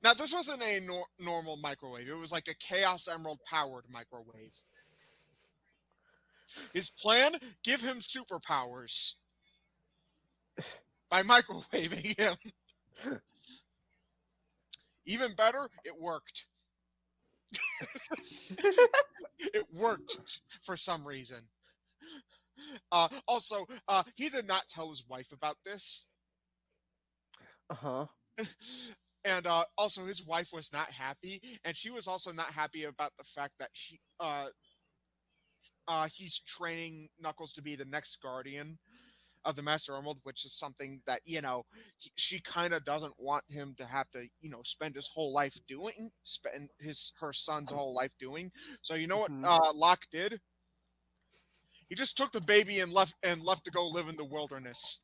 Now, this wasn't a normal microwave. It was like a Chaos Emerald powered microwave. His plan? Give him superpowers by microwaving him. Even better, it worked. It worked for some reason. Also, he did not tell his wife about this. Uh-huh. And also, his wife was not happy, and she was also not happy about the fact that he's training Knuckles to be the next guardian of the Master Emerald, which is something that she kind of doesn't want him to have to spend his whole life doing, her son's whole life doing. So you know what Locke did? He just took the baby and left to go live in the wilderness.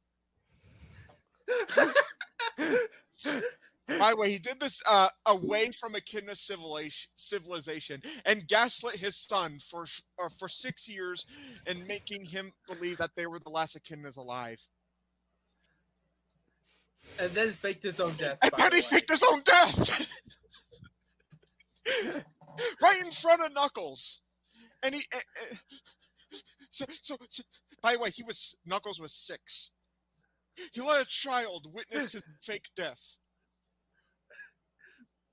By the way, he did this away from Echidna civilization and gaslit his son for 6 years and making him believe that they were the last Echidnas alive. And then faked his own death. And then he faked his own death! Right in front of Knuckles. And he... So, by the way, Knuckles was 6. He let a child witness his fake death.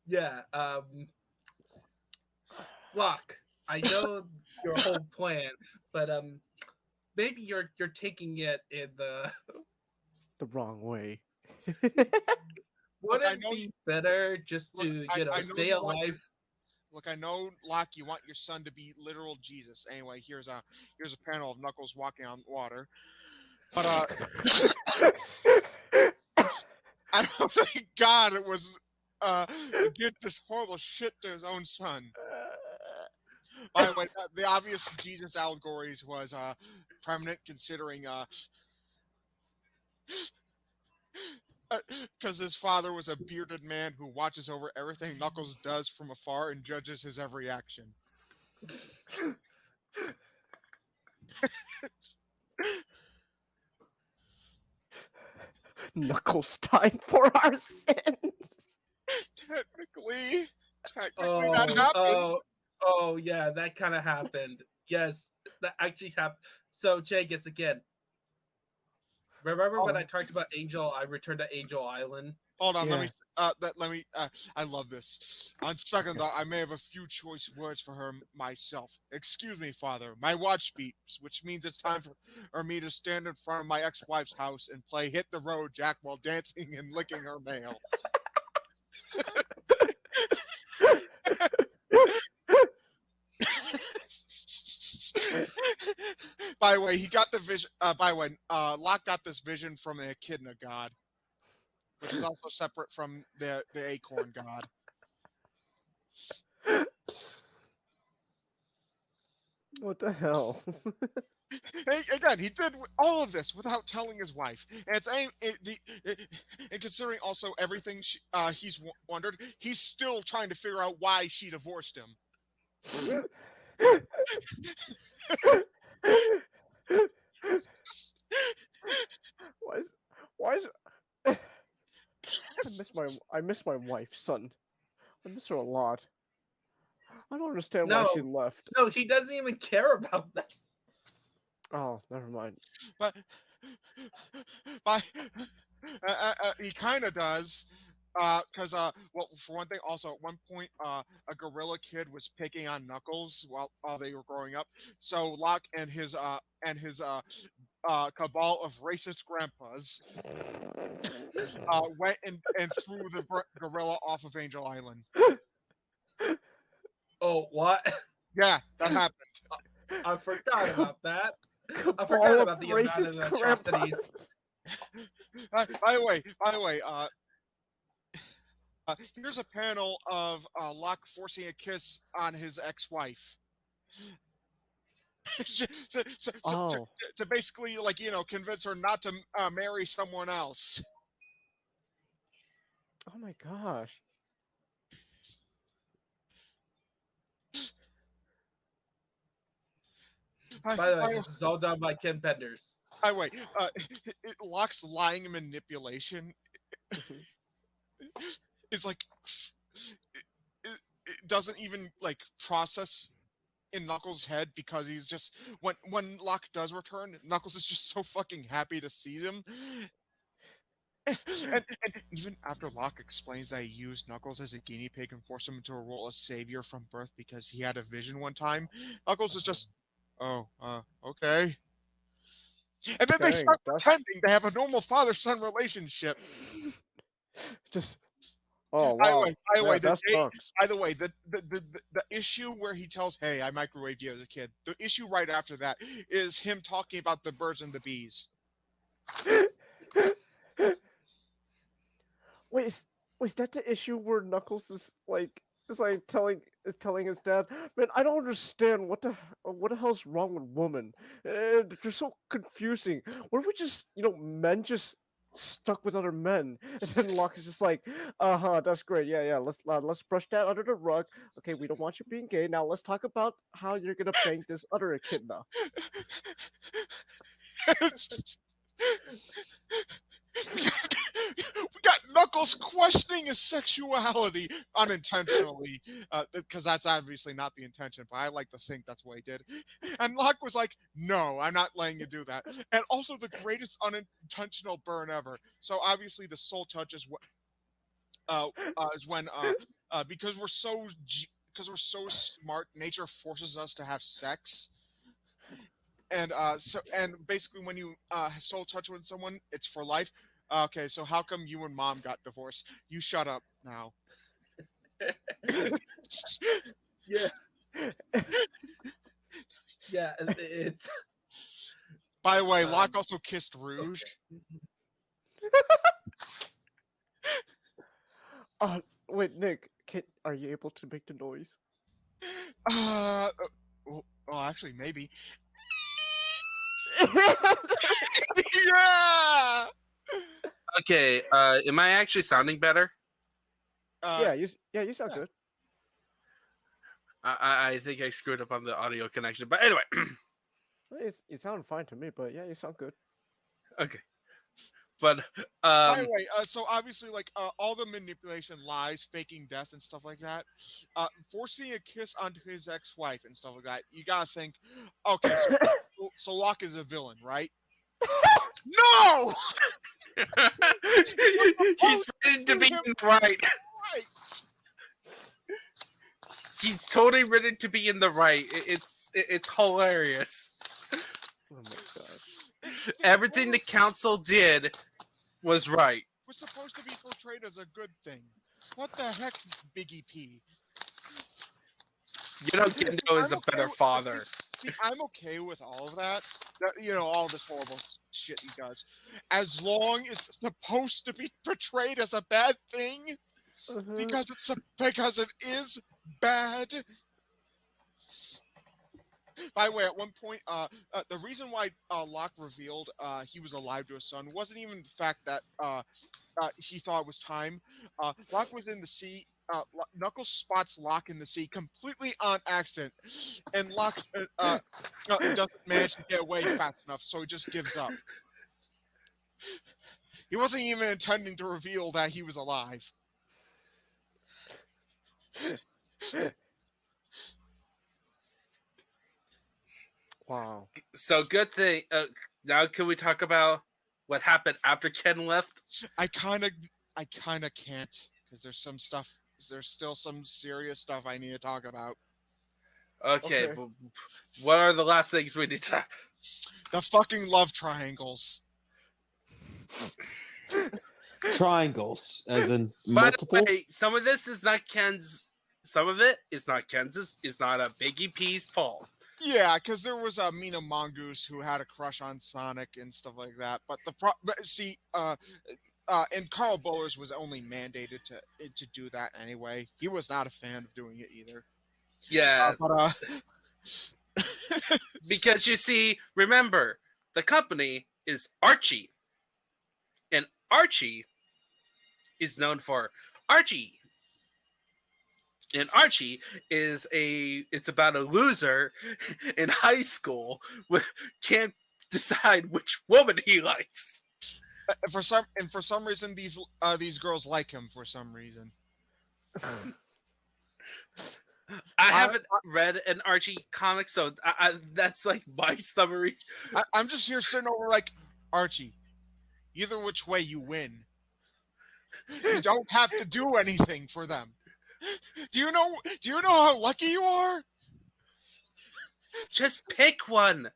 Yeah, Locke, I know your whole plan, but maybe you're taking it in the the wrong way. Would I it know be better just Look, to, I know stay you want alive? Look, I know, Locke, you want your son to be literal Jesus. Anyway, here's a panel of Knuckles walking on water. But I don't think God was did this horrible shit to his own son. By the way, the obvious Jesus allegories was prominent considering because his father was a bearded man who watches over everything Knuckles does from afar and judges his every action. Knuckles died for our sins. Technically that Oh, happened. yeah, that kind of happened. Yes, that actually happened. So, Chagus, again, remember when I talked about Angel? I returned to Angel Island. Hold on, Yeah. let me. I love this. On second thought, I may have a few choice words for her myself. Excuse me, father. My watch beeps, which means it's time for me to stand in front of my ex-wife's house and play "Hit the Road, Jack" while dancing and licking her mail. By the way, he got the vision. By the way, Locke got this vision from an echidna god, which is also separate from the acorn god. What the hell? Again, he did all of this without telling his wife, and and considering also everything he's wondered, he's still trying to figure out why she divorced him. Why is I miss my wife, son. I miss her a lot. I don't understand why she left. No, she doesn't even care about that. Oh, never mind. But he kind of does. Because well, for one thing, also at one point, a gorilla kid was picking on Knuckles while they were growing up. So Locke and his cabal of racist grandpas went and threw the gorilla off of Angel Island. Oh, what? Yeah, that happened. I forgot about that. I Cabal forgot of about the amount racist of atrocities. By the way, here's a panel of Locke forcing a kiss on his ex-wife. To basically, like, convince her not to marry someone else. Oh my gosh. By the way, this is all done by Ken Penders. By the way, Locke's lying manipulation is like it doesn't even like process in Knuckles' head, because he's just when Locke does return, Knuckles is just so fucking happy to see him. And even after Locke explains that he used Knuckles as a guinea pig and forced him into a role as savior from birth because he had a vision one time, Knuckles is just, okay. And then they start pretending to have a normal father-son relationship. Just, oh wow. By the way, the issue where he tells, "Hey, I microwaved you as a kid." The issue right after that is him talking about the birds and the bees. Wait, is that the issue where Knuckles is telling his dad, "Man, I don't understand what the hell's wrong with women? They're so confusing. What if we just, men just stuck with other men?" And then Locke is just like, that's great. Yeah, let's brush that under the rug. Okay, we don't want you being gay. Now let's talk about how you're gonna bang this other echidna." We got Knuckles questioning his sexuality unintentionally, because that's obviously not the intention, but I like to think that's what he did. And Locke was like, "No, I'm not letting you do that." And also the greatest unintentional burn ever. So obviously the soul touch is when because we're so smart, nature forces us to have sex. And basically when you soul touch with someone, it's for life. Okay, so how come you and Mom got divorced? You shut up now. Yeah, yeah. It's By the way, Um, Locke also kissed Rouge. Wait, Nick, are you able to make the noise? Well, actually, maybe. Yeah. okay. Am I actually sounding better? You sound yeah. good. I think I screwed up on the audio connection, but anyway. You sound fine to me, but yeah, you sound good. Okay, but By the way, so obviously, like all the manipulation, lies, faking death, and stuff like that, forcing a kiss onto his ex-wife and stuff like that. You gotta think, okay, so Locke is a villain, right? No, he's ready to be in the right. right. He's totally ready to be in the right. It's hilarious. Oh my god. Everything the council did was right. Was supposed to be portrayed as a good thing. What the heck, Biggie P? You know, Gendo is I'm a okay better with- father. See, I'm okay with all of that. You know, all this horrible shit he does, as long as it's supposed to be portrayed as a bad thing, because it is bad. By the way, at one point, the reason why Locke revealed he was alive to his son wasn't even the fact that he thought it was time. Locke was in the sea. Knuckles spots Locke in the sea completely on accident, and Locke doesn't manage to get away fast enough, so he just gives up. He wasn't even intending to reveal that he was alive. Wow. So good thing. Now, can we talk about what happened after Ken left? I kind of can't, because there's some stuff. There's still some serious stuff I need to talk about. Okay, Okay. but what are the last things we need to? The fucking love triangles. Triangles, as in By the multiple. way, some of this is not Ken's. Some of it is not Ken's. It's not a Biggie P's fault. Yeah, because there was a Mina Mongoose who had a crush on Sonic and stuff like that. But and Carl Bowers was only mandated to do that anyway. He was not a fan of doing it either. Yeah, But because you see, remember, the company is Archie, and Archie is known for Archie. And Archie it's about a loser in high school who can't decide which woman he likes. for some reason these girls like him for some reason. I haven't read an Archie comic, so that's like my summary. I'm just here sitting over like, Archie, either which way you win. You don't have to do anything for them. Do you know how lucky you are? Just pick one.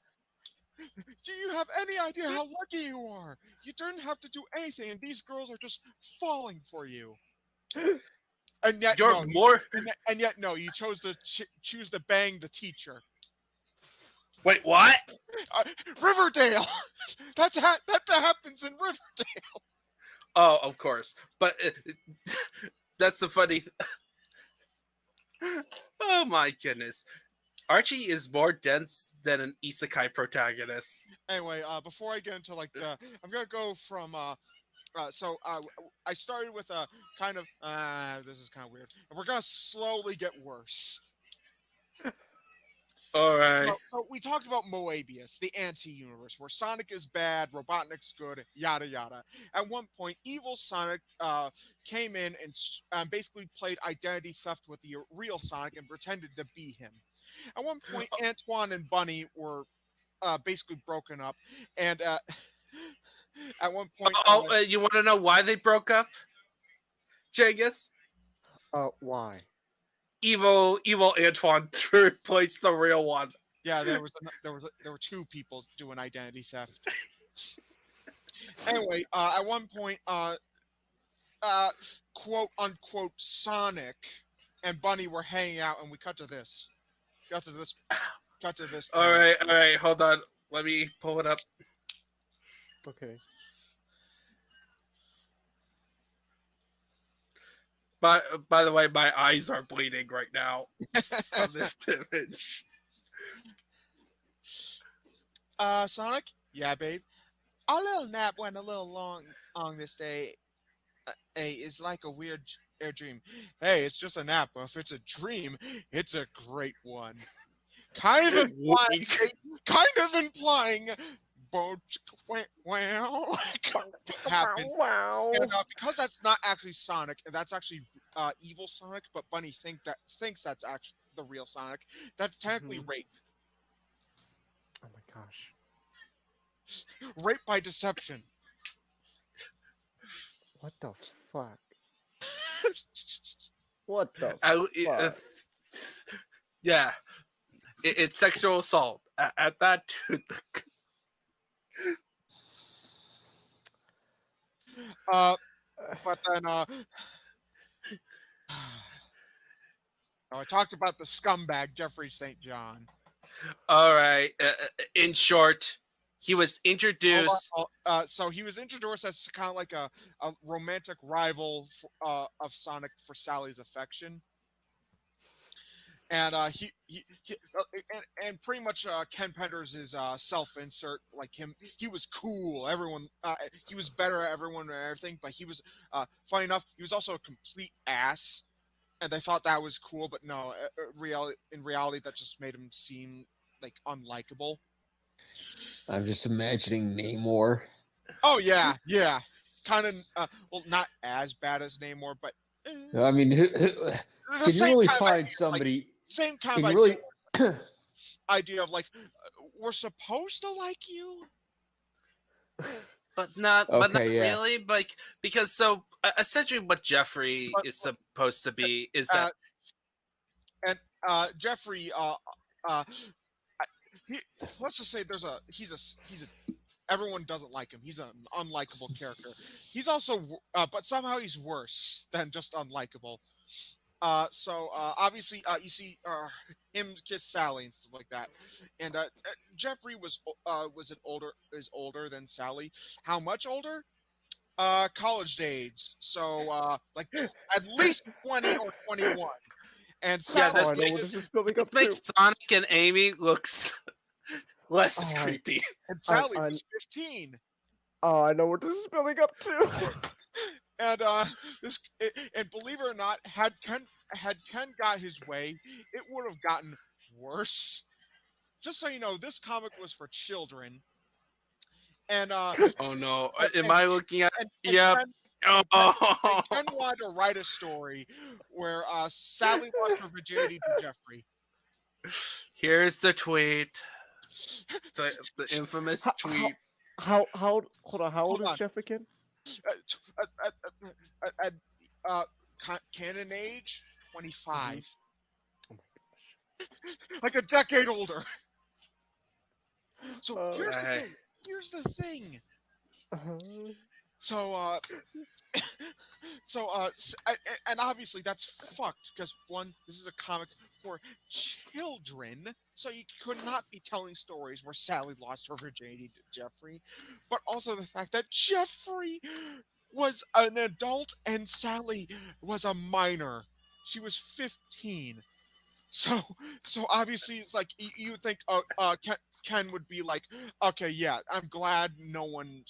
Do you have any idea how lucky you are? You don't have to do anything, and these girls are just falling for you. And yet, You're no, more. and yet, no, you chose to choose to bang the teacher. Wait, what? Riverdale. That happens in Riverdale. Oh, of course. But that's the funny. Oh my goodness. Archie is more dense than an isekai protagonist. Anyway, before I get into like I'm gonna go from I started with a kind of this is kind of weird, and we're gonna slowly get worse. All right. So we talked about Moebius, the anti-universe, where Sonic is bad, Robotnik's good, yada yada. At one point, evil Sonic came in and basically played identity theft with the real Sonic and pretended to be him. At one point, Antoine and Bunny were basically broken up, and at one point, You want to know why they broke up, Jengus? Why? Evil Antoine replaced the real one. yeah, there were two people doing identity theft. Anyway, at one point, quote unquote Sonic and Bunny were hanging out, and we cut to this. Cut to this. Cut to this. All right, hold on. Let me pull it up. Okay. By the way, my eyes are bleeding right now on this image. Sonic? Yeah, babe. Our little nap went a little long on this day. Hey, it's like a weird dream. Hey, it's just a nap, but if it's a dream, it's a great one. Kind of implying, wow, happens. Wow. And because that's not actually Sonic, that's actually evil Sonic, but Bunny thinks that's actually the real Sonic. That's technically rape. Oh my gosh. Rape by deception. What the fuck? What the fuck? Yeah, it's sexual assault. At that, But then I talked about the scumbag Jeffrey St. John. all right. In short, he was introduced. So he was introduced as kind of like a romantic rival of Sonic for Sally's affection. And and pretty much Ken Penders is self-insert, like him. He was cool. Everyone, he was better at everyone and everything. But he was, funny enough, he was also a complete ass. And they thought that was cool, but no, in reality, that just made him seem like unlikable. I'm just imagining Namor. Oh yeah, kind of. Well, not as bad as Namor, but I mean, can you really find somebody? Same kind Can of you really? idea of like we're supposed to like you, But not Okay, yeah. really, like because so essentially what Jeffrey is supposed to be is that and Jeffrey, let's just say he's a everyone doesn't like him. He's an unlikable character. He's also, but somehow he's worse than just unlikable. So obviously, you see him kiss Sally and stuff like that. And Jeffrey is older than Sally. How much older? College age. So like at least 20 or 21. And yeah, Sally, this I know what makes this is building up makes to. Sonic and Amy looks less Oh, creepy. and Sally I- was 15. Oh, I know what this is building up to. And and believe it or not, had Ken got his way, it would have gotten worse. Just so you know, this comic was for children. And Oh no, am and- I looking at? and Yep. Ken, Oh. Ken wanted to write a story where Sally lost her virginity to Jeffrey. Here's the tweet. The infamous tweet. Hold on, how old Hold is on. Jeff again? Canon age 25. Oh my gosh. Like a decade older. So Oh. here's the thing. Uh-huh. So and obviously that's fucked because one, this is a comic for children, so you could not be telling stories where Sally lost her virginity to Jeffrey, but also the fact that Jeffrey was an adult and Sally was a minor. She was 15. So obviously it's like you think Ken would be like, okay, yeah, I'm glad no one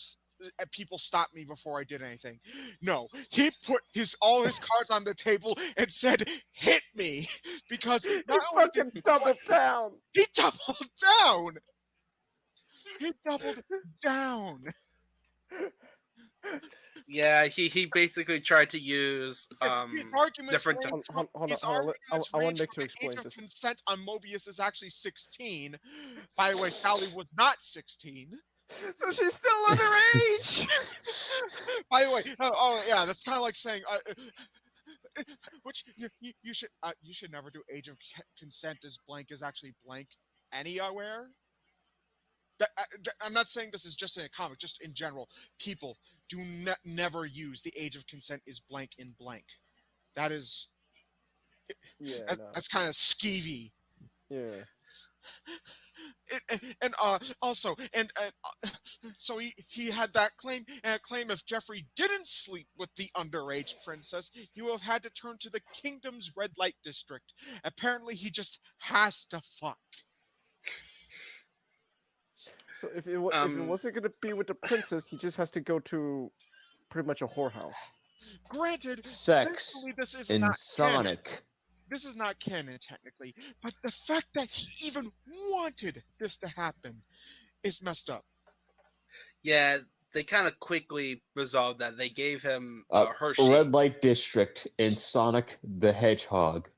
people stopped me before I did anything. No, he put all his cards on the table and said, "Hit me," because He not only fucking did doubled down. he doubled down. He doubled down. Yeah, he basically tried to use His arguments different. range Hold on. his I arguments want range Nick from to the age explain of this. consent on Mobius is actually 16. By the way, Sally was not 16. So she's still underage. By the way, oh yeah, that's kind of like saying, which you should never do age of consent is blank is actually blank anywhere. I'm not saying this is just in a comic, just in general. People do never use the age of consent is blank in blank. That is Yeah, no. that's kind of skeevy. Yeah. Also, so he had that claim, and a claim if Jeffrey didn't sleep with the underage princess, he would have had to turn to the kingdom's red light district. Apparently, he just has to fuck. So if it wasn't gonna be with the princess, he just has to go to pretty much a whorehouse. Granted, Sex thankfully this is in not canon. Sonic. This is not canon technically, but the fact that he even wanted this to happen is messed up. Yeah, they kind of quickly resolved that. They gave him Hershey. Red light district in Sonic the Hedgehog.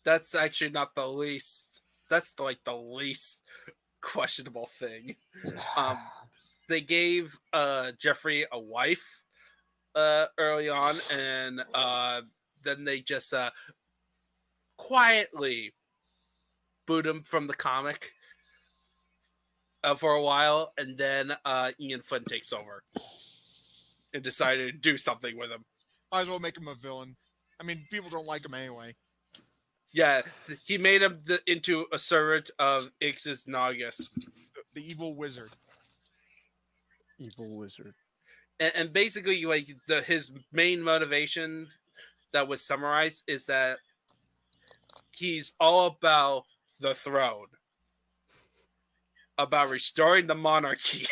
That's actually not the least. That's like the least questionable thing. They gave Jeffrey a wife early on, and then they just quietly boot him from the comic for a while, and then Ian Flynn takes over and decided to do something with him. Might as well make him a villain. I mean, people don't like him anyway. Yeah, he made him into a servant of Xeno-Nick. The evil wizard. Evil wizard. And basically, like his main motivation that was summarized is that he's all about the throne, about restoring the monarchy.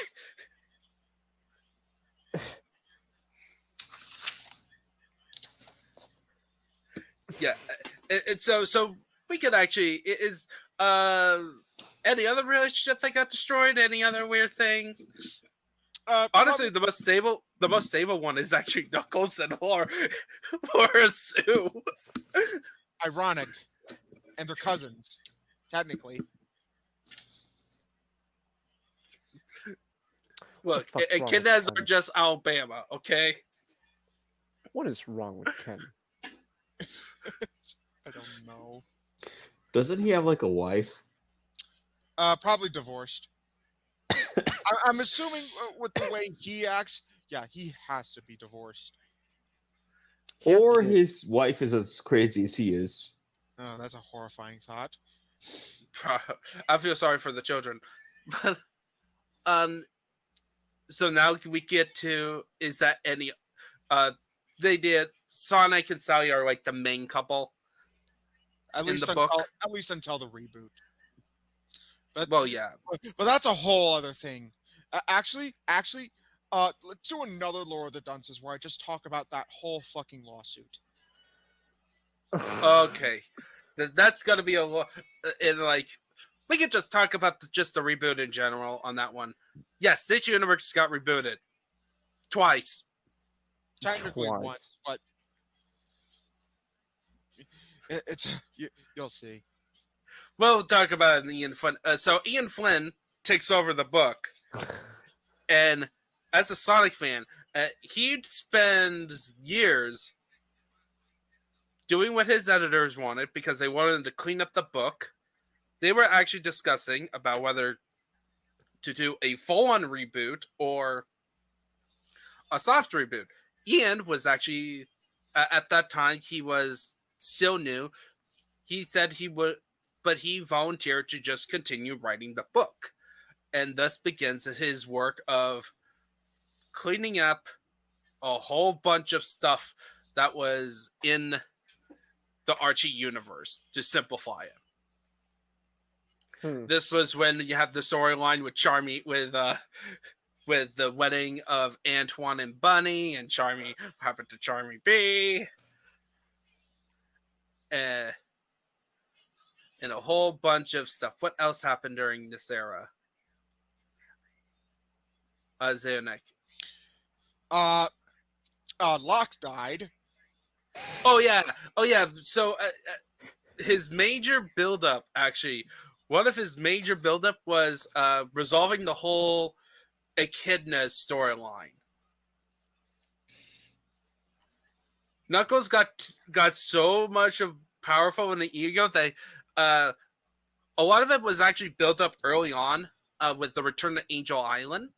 Yeah, and so we could actually is any other relationship that got destroyed? Any other weird things? Honestly, the most stable one is actually Knuckles and Laura Sue. Ironic, and they're cousins, technically. Look, echidnas are just Alabama, okay? What is wrong with Ken? I don't know. Doesn't he have like a wife? Probably divorced. I'm assuming with the way he acts, yeah, he has to be divorced. Or his wife is as crazy as he is. Oh, that's a horrifying thought. I feel sorry for the children. But so now we get to is that any they did Sonic and Sally are like the main couple. At least until the reboot. But well, yeah. But that's a whole other thing. Actually, let's do another Lore of the Dunces where I just talk about that whole fucking lawsuit. Okay, that's gonna be a lot. And like, we could just talk about just the reboot in general on that one. Yes, Stitch Universe got rebooted twice. Technically once, but you'll see. We'll talk about it in Ian Flynn. So Ian Flynn takes over the book, and as a Sonic fan, he spends years doing what his editors wanted because they wanted him to clean up the book. They were actually discussing about whether to do a full-on reboot or a soft reboot. Ian was actually, at that time, he was still new. He said he would, but he volunteered to just continue writing the book. And thus begins his work of cleaning up a whole bunch of stuff that was in the Archie universe to simplify it. This was when you have the storyline with Charmy, with the wedding of Antoine and Bunny, and Charmy happened to Charmy B. And a whole bunch of stuff. What else happened during this era? Xeno-Nick. Locke died. Oh yeah. So his major buildup, actually, one of his major buildup was resolving the whole Echidna storyline. Knuckles got so much of powerful in the ego that a lot of it was actually built up early on with the Return to Angel Island,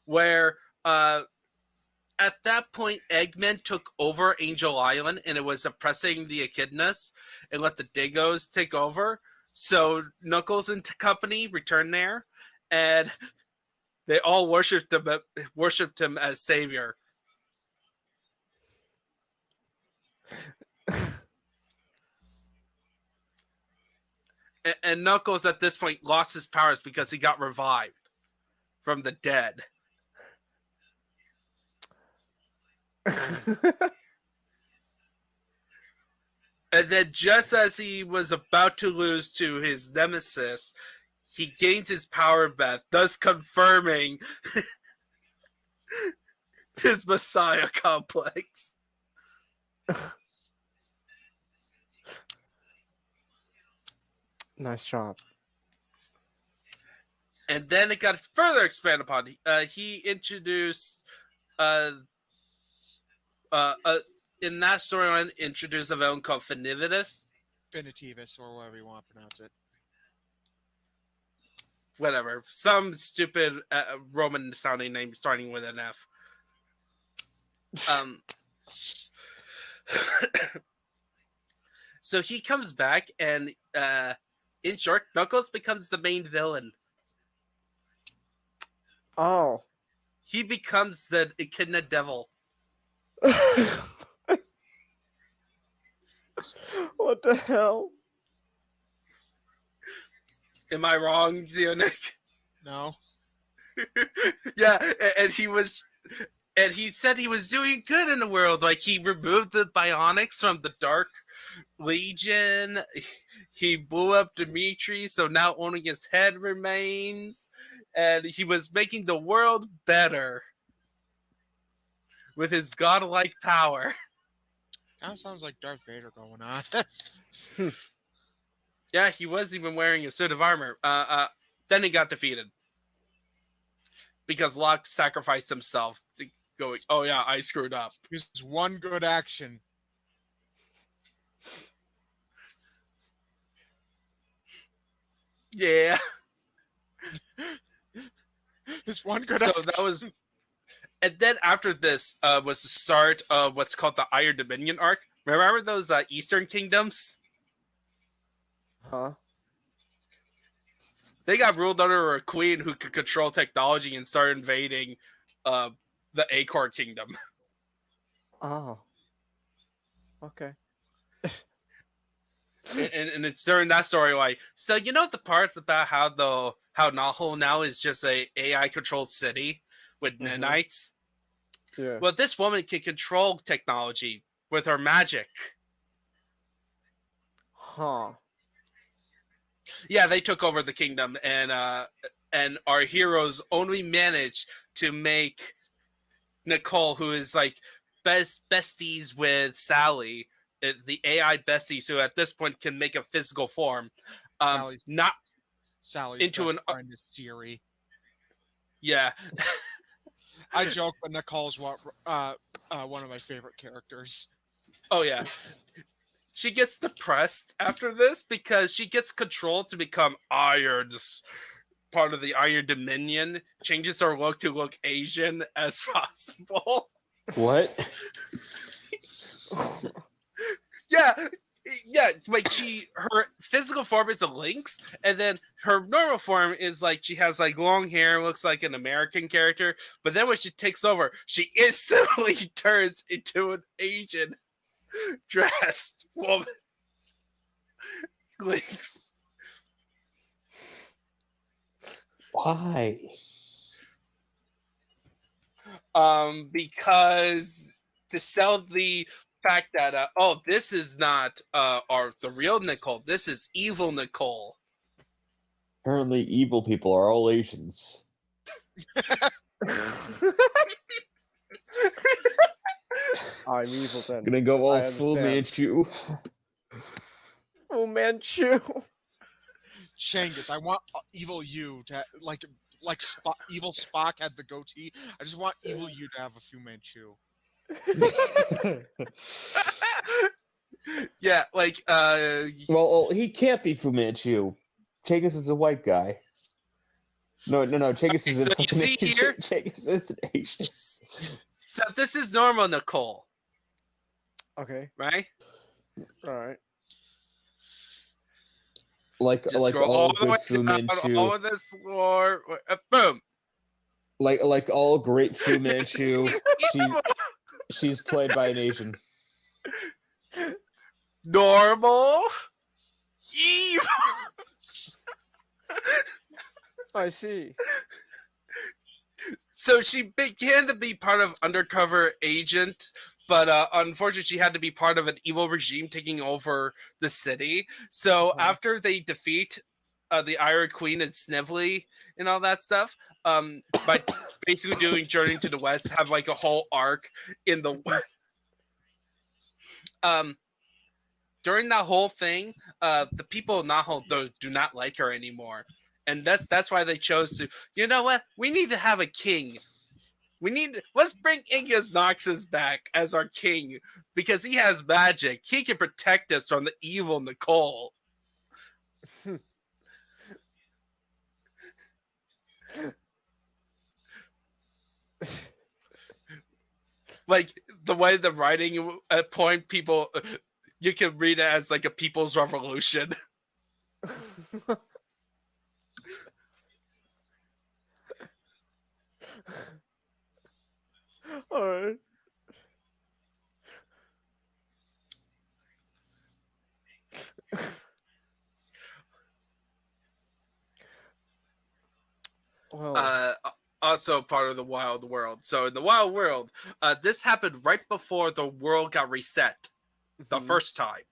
where at that point Eggman took over Angel Island and it was oppressing the echidnas and let the Digos take over. So Knuckles and company returned there, and they all worshipped him as savior. And Knuckles at this point lost his powers because he got revived from the dead. And then just as he was about to lose to his nemesis, he gains his power back, thus confirming his Messiah complex. Nice job. And then it got further expanded upon. He introduced, in that storyline, introduced a villain called Finivitus. Finitivus, or whatever you want to pronounce it. Whatever. Some stupid Roman-sounding name starting with an F. So he comes back, and in short, Knuckles becomes the main villain. Oh. He becomes the Echidna Devil. What the hell? Am I wrong, Xeno-Nick? No. Yeah, and he said he was doing good in the world. Like, he removed the bionics from the Dark Legion. He blew up Dimitri, so now only his head remains. And he was making the world better with his godlike power. Kind of sounds like Darth Vader going on. Yeah, he was even wearing a suit of armor. Then he got defeated. Because Locke sacrificed himself to go, oh yeah, I screwed up. He's one good action. Yeah. His one good So action. that was... And then after this was the start of what's called the Iron Dominion arc. Remember those Eastern kingdoms? Huh? They got ruled under a queen who could control technology and start invading the Acorn Kingdom. Oh. Okay. And it's during that story like, so you know the part about how Nahul now is just a AI controlled city with nanites? Yeah. Well, this woman can control technology with her magic. Huh. Yeah, they took over the kingdom, and our heroes only managed to make Nicole, who is like besties with Sally, the AI besties, who at this point can make a physical form, not Sally's into best an friend is Siri. Yeah. I joke, but Nicole's one of my favorite characters. Oh yeah. She gets depressed after this because she gets controlled to become Iron's part of the Iron Dominion, changes her look to look Asian as possible. What? Yeah, like her physical form is a lynx, and then her normal form is like she has like long hair, looks like an American character, but then when she takes over, she instantly turns into an Asian dressed woman. Lynx. Why? Because to sell the fact that this is not the real Nicole, this is evil Nicole. Apparently, evil people are all Asians. I'm evil then. Gonna go all I full understand. Manchu. Full Manchu. Shangus, I want evil you to like evil Spock had the goatee. I just want evil you to have a Fu Manchu. Yeah, like Well, he can't be Fu Manchu. Chagas is a white guy. No. Chagas is so a you fucking see Asian. here? Chagas is an Asian. So this is normal, Nicole, Okay. right? All right. Like Just scroll all all the way good Fu down, Manchu. all of this lore. Boom. Like all great Fu Manchu. She's played by an Asian. Normal. Evil. I see. So she began to be part of undercover agent, but unfortunately she had to be part of an evil regime taking over the city. So after they defeat the Iron Queen and Snively and all that stuff, by basically doing Journey to the West, have like a whole arc in the during that whole thing, the people of Naho do not like her anymore. And that's why they chose to, you know what? We need to have a king. Let's bring Ingus Noxus back as our king because he has magic. He can protect us from the evil Nicole. Like the way the writing at point people, you can read it as like a people's revolution. All right. Well, Also part of the Wild World. So in the Wild World, this happened right before the world got reset the first time.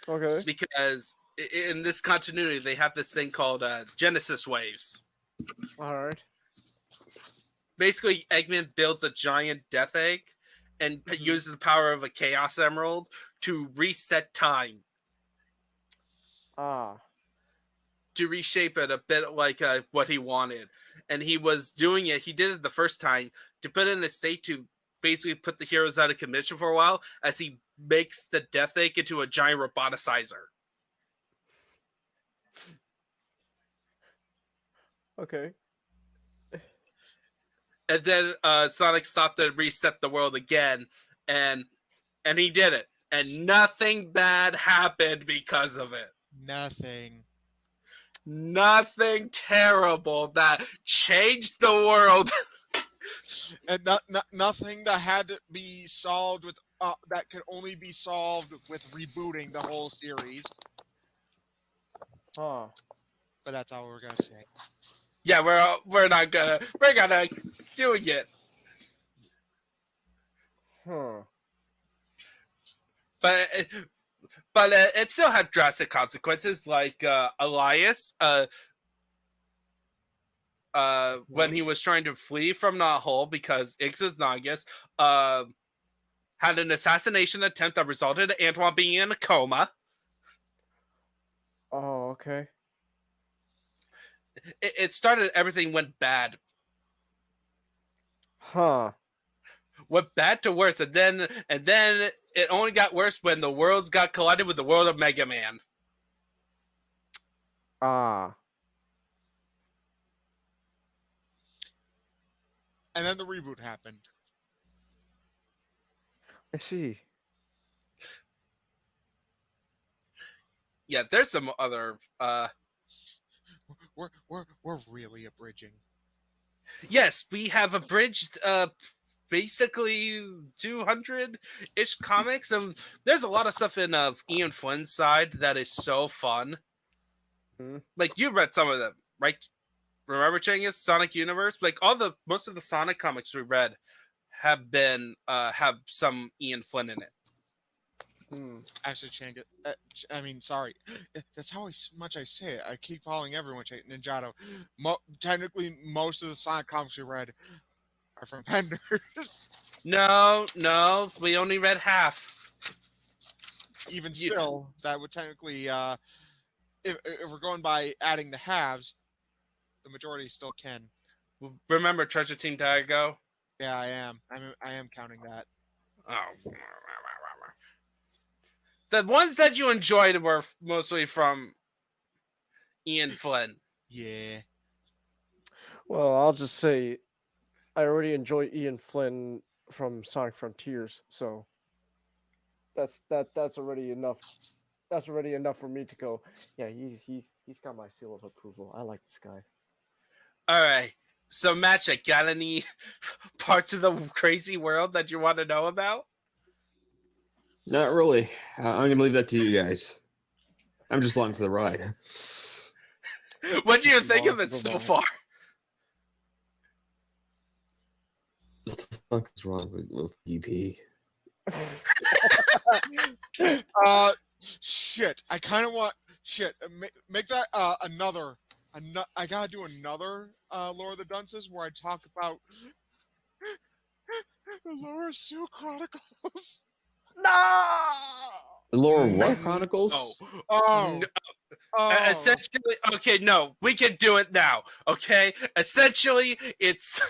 Okay. Because in this continuity, they have this thing called Genesis waves. All right. Basically, Eggman builds a giant death egg and uses the power of a Chaos Emerald to reset time. To reshape it a bit like what he wanted. And he was doing it, he did it the first time to put it in a state to basically put the heroes out of commission for a while as he makes the Death Egg into a giant roboticizer. Okay. And then Sonic stopped and reset the world again, and he did it. And nothing bad happened because of it. Nothing terrible that changed the world. And nothing that had to be solved with that could only be solved with rebooting the whole series. Huh. But that's all we're gonna say. Yeah, we're gonna doing it. Huh. But it still had drastic consequences, like Elias, when he was trying to flee from that hole because Ix's Nagus had an assassination attempt that resulted in Antoine being in a coma. Oh, okay. It started, everything went bad. Huh. Went bad to worse, and then it only got worse when the worlds got collided with the world of Mega Man. Ah. And then the reboot happened. I see. Yeah, there's some other We're really abridging. yes, we have abridged basically 200-ish comics, and there's a lot of stuff in Ian Flynn's side that is so fun. Like, you read some of them, right? Remember, Changus? Sonic Universe? Like, most of the Sonic comics we read have been have some Ian Flynn in it. Actually, I mean, sorry. That's how much I say it. I keep calling everyone Ninjato. Technically, most of the Sonic comics we read are from Penders. No, we only read half. Even still, that would technically, if we're going by adding the halves, the majority still can. Remember Treasure Team Daigo? Yeah, I am. I am counting that. Oh. The ones that you enjoyed were mostly from Ian Flynn. Yeah. Well, I'll just say I already enjoy Ian Flynn from Sonic Frontiers, so that's already enough. That's already enough for me to go. Yeah, he's got my seal of approval. I like this guy. All right. So, Matcha, got any parts of the crazy world that you want to know about? Not really. I'm gonna leave that to you guys. I'm just along for the ride. What do you Just think along of for it the so ride. far? What the fuck is wrong with EP? Shit. I kind of want shit. Make that another. I gotta do another Lore of the Dunces where I talk about the Laura Sue Chronicles. No. The Lore what No. Chronicles? Oh. No. Oh. Essentially, okay, no, we can do it now. Okay, essentially, it's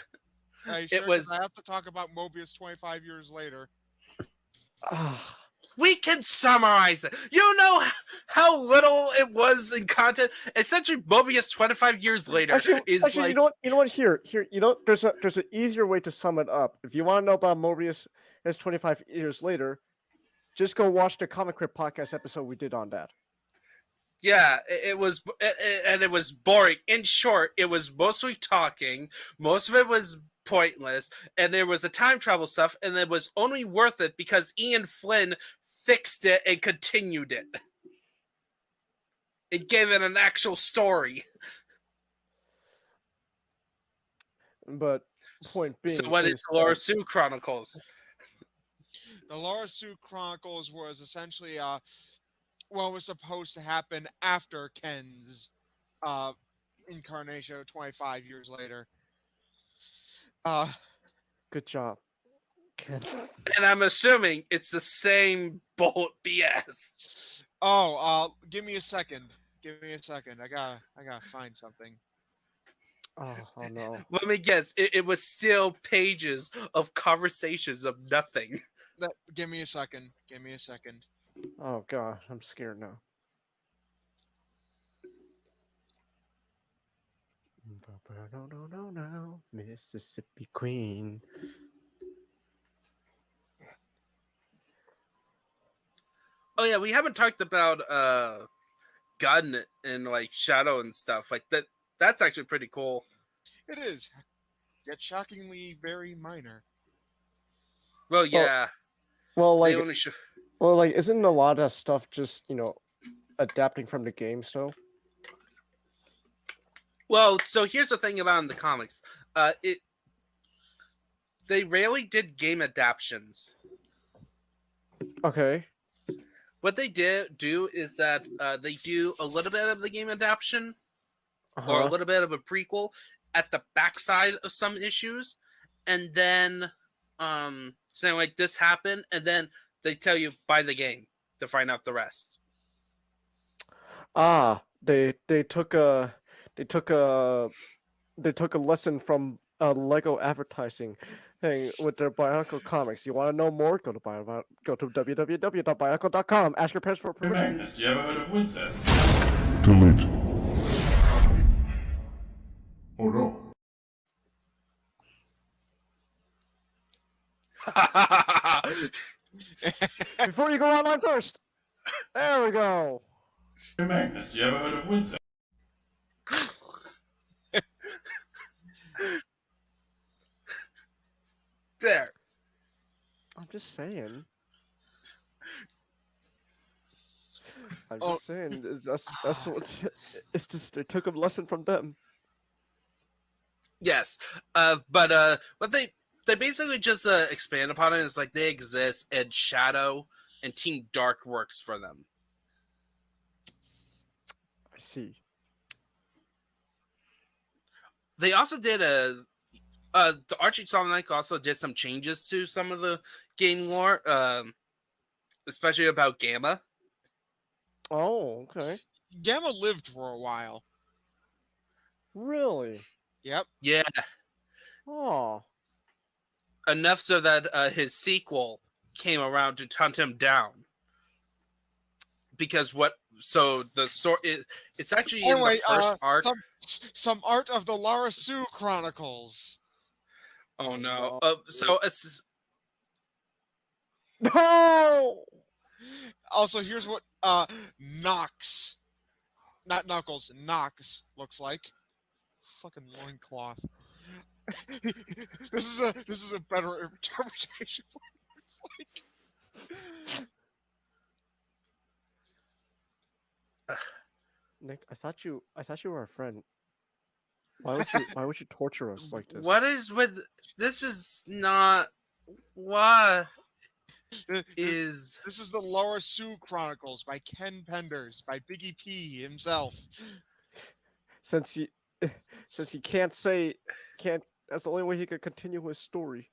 Are you it sure? 'Cause was. I have to talk about Mobius 25 years later. Ah, We can summarize it. You know how little it was in content. Essentially, Mobius 25 years later is actually, like. you know what? Here, there's an easier way to sum it up. If you want to know about Mobius as 25 years later, just go watch the Comic Crypt podcast episode we did on that. Yeah, it was, and it was boring. In short, it was mostly talking. Most of it was pointless, and there was the time travel stuff, and it was only worth it because Ian Flynn fixed it and continued it. It gave it an actual story. But point being, So, what is is the Laura Sue Chronicles? The Laura Sue Chronicles was essentially what was supposed to happen after Ken's incarnation 25 years later. good job, Ken. And I'm assuming it's the same bolt BS. Give me a second. Give me a second. I gotta find something. Oh no. Let me guess. It was still pages of conversations of nothing. Give me a second. Give me a second. Oh god, I'm scared now. No, Mississippi Queen. Oh yeah, we haven't talked about Gun and like Shadow and stuff like that. That's actually pretty cool. It is, yet shockingly very minor. Well, yeah. Well, They like, only show. isn't a lot of that stuff just adapting from the game still? Well, so here's the thing about in the comics. They rarely did game adaptations. Okay. What they do is that they do a little bit of the game adaptation or a little bit of a prequel at the backside of some issues, and then saying like this happened, and then they tell you buy the game to find out the rest. They took a lesson from Lego advertising thing with their Bionicle comics. You want to know more? Go to www.bionicle.com. Ask your parents for permission. Magnus, you ever heard of Wincest? Delete. Oh no. Before you go online first. There we go. Magnus, you ever heard of Wincest? There. I'm just saying. I'm Oh. just saying. That's what. It's just they took a lesson from them. Yes, but they basically just expand upon it. It's like they exist, and Shadow and Team Dark works for them. I see. They also did the Archie Sonic also did some changes to some of the game lore, especially about Gamma. Oh, okay. Gamma lived for a while. Really? Yep. Yeah, Oh. enough so that his sequel came around to hunt him down. Because the story it's actually in Anyway, the first arc. some art of the Lara Sue Chronicles. Oh no! no. No. Also, here's what Nox, not Knuckles, Nox looks like. Fucking loincloth. This is a better interpretation of what it looks like. Nick, I thought you were a friend. Why would you torture us like this? What is with this? Is not what is. This is the Lara Sue Chronicles by Ken Penders by Biggie P himself. Since he can't, that's the only way he could continue his story.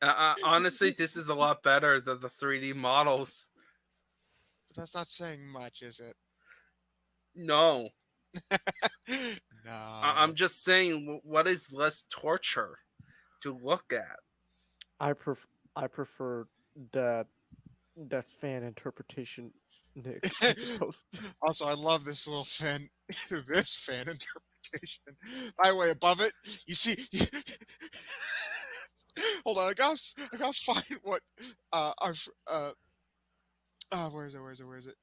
Honestly, this is a lot better than the 3D models. But that's not saying much, is it? No. No. I'm just saying, what is less torture to look at? I prefer that fan interpretation Nick posted. Also, I love this little fan interpretation. By the way, above it, you see. Hold on, I gotta find what our where is it?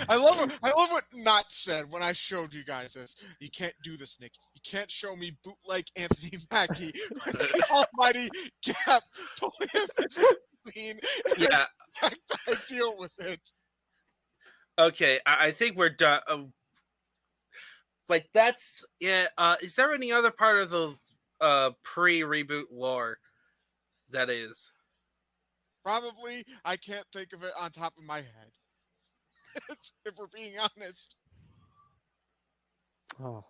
I love what Not said when I showed you guys this. You can't do this, Nick. You can't show me bootleg Anthony Mackie with the almighty gap clean. Yeah. I deal with it. Okay, I think we're done. Like that's yeah. Is there any other part of the pre-reboot lore that is? Probably, I can't think of it on top of my head. If we're being honest. Oh,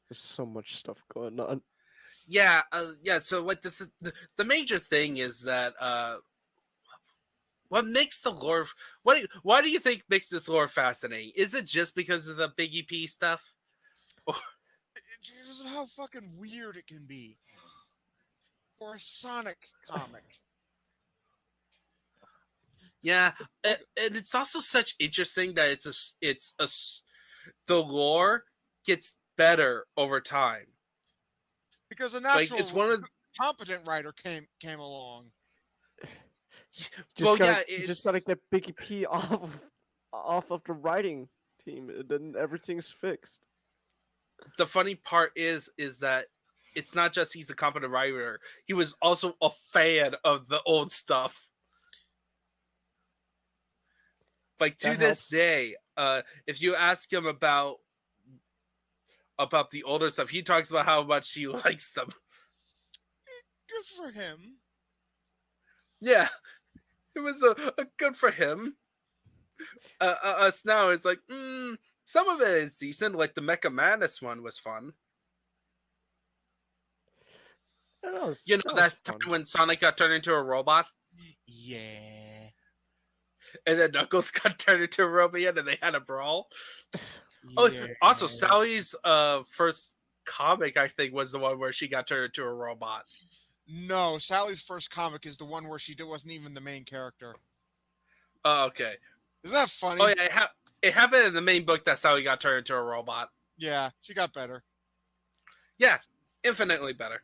there's so much stuff going on. Yeah, yeah. So like the major thing is that what makes the lore? Why do you think makes this lore fascinating? Is it just because of the Big EP stuff? It's just how fucking weird it can be for a Sonic comic. Yeah, and it's also such interesting that the lore gets better over time because a natural, it's one of competent writer came along. You just gotta get Biggie P off of the writing team, and then everything's fixed. The funny part is that it's not just he's a competent writer; he was also a fan of the old stuff. Like to this day, if you ask him about the older stuff, he talks about how much he likes them. Good for him. Yeah, it was a good for him. Us now is like, some of it is decent. Like the Mecha Madness one was fun. That time when Sonic got turned into a robot? Yeah. And then Knuckles got turned into a robot and they had a brawl. Yeah. Oh, also Sally's first comic, I think, was the one where she got turned into a robot. No, Sally's first comic is the one where she wasn't even the main character. Oh, okay. Isn't that funny? Oh yeah, it happened in the main book that Sally got turned into a robot. Yeah, she got better. Yeah, infinitely better.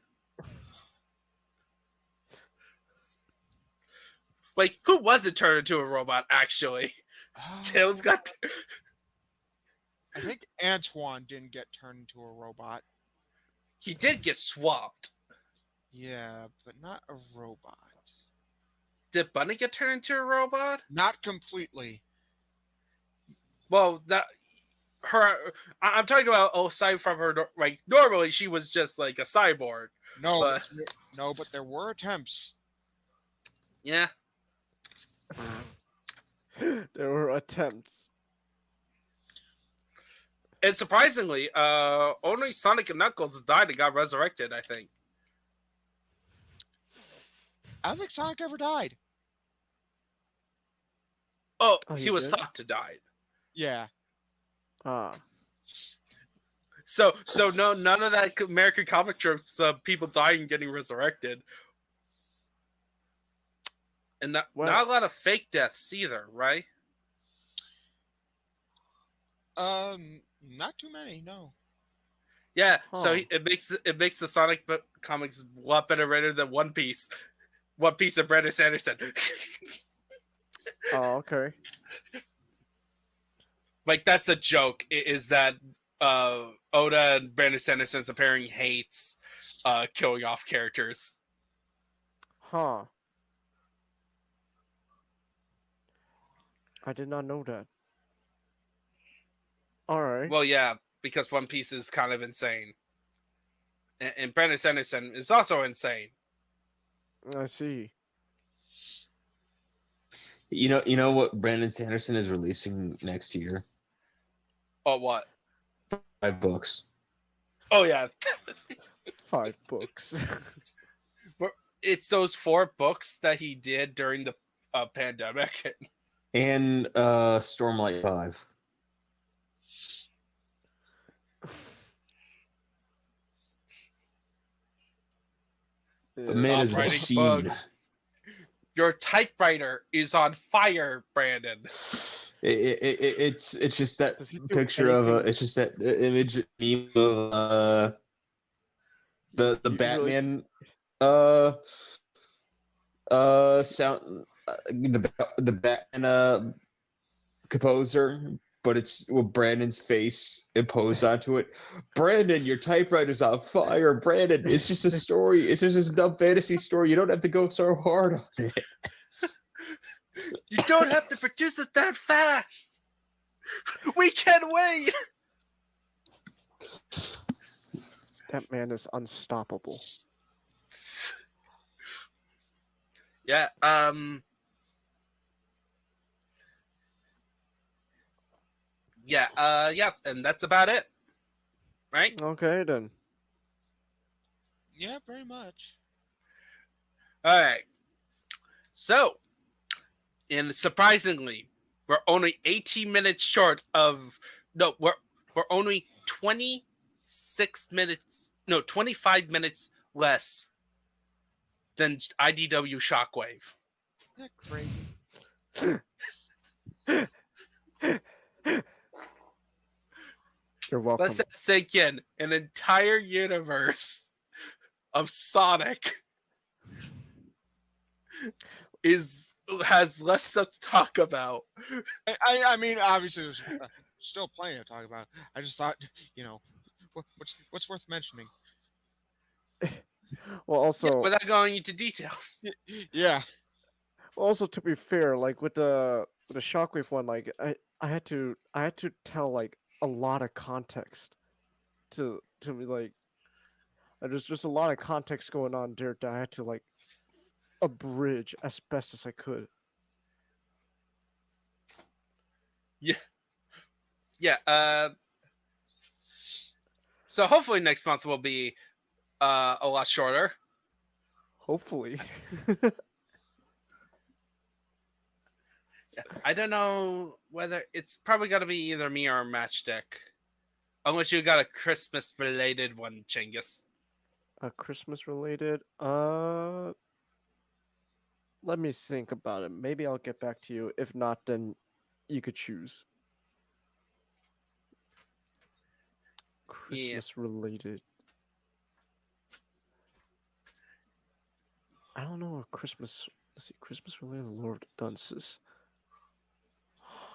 Like, who wasn't turned into a robot, actually? Tails got... I think Antoine didn't get turned into a robot. He did get swapped. Yeah, but not a robot. Did Bunny get turned into a robot? Not completely. Well, I'm talking about aside from her, like, normally she was just like a cyborg. No, but but there were attempts. Yeah. There were attempts. And surprisingly, only Sonic and Knuckles died and got resurrected, I think. I don't think Sonic ever died. Oh, Oh, he he was did? thought to die. Yeah. Ah. So no, none of that American comic strips, people dying and getting resurrected, and not a lot of fake deaths either, right? Not too many, no. Yeah, Huh. so it makes the Sonic comics a lot better written than One Piece. One Piece of Brandon Sanderson. Oh, okay. Like that's a joke. Is that Oda and Brandon Sanderson's appearing hates killing off characters. Huh. I did not know that. Alright. Well, yeah, because One Piece is kind of insane. And Brandon Sanderson is also insane. I see. You know what Brandon Sanderson is releasing next year? Oh, what? 5 books. Oh, yeah. 5 books. It's those 4 books that he did during the pandemic. And Stormlight 5. The man is a writing machine. books. Your typewriter is on fire, Brandon. It's just that Does he do picture of anything? it's just that image meme of the You really- Batman sound the Batman composer, but it's with Brandon's face imposed onto it. Brandon, your typewriter's on fire. Brandon, it's just a story. It's just a dumb fantasy story. You don't have to go so hard on it. You don't have to produce it that fast. We can't wait. That man is unstoppable. Yeah, yeah, and that's about it. Right? Okay, then. Yeah, very much. All right. So, and surprisingly, we're only 18 minutes short of we're only 25 minutes less than IDW Shockwave. Isn't that crazy? You're welcome. Let's sink in an entire universe of Sonic has less stuff to talk about. I mean, obviously, there's still plenty to talk about. I just thought, what's worth mentioning? Well, also, without going into details. Yeah. also to be fair, like with the Shockwave one, like I had to tell like a lot of context to be like, there's just a lot of context going on there that I had to like abridge as best as I could. Yeah. So hopefully next month will be a lot shorter. Hopefully. I don't know whether it's probably got to be either me or Matchstick. Unless you got a Christmas related one, Chinggis. A Christmas related? Let me think about it. Maybe I'll get back to you. If not, then you could choose. Christmas related. I don't know a Christmas. Let's see, Christmas related Lord Dunces.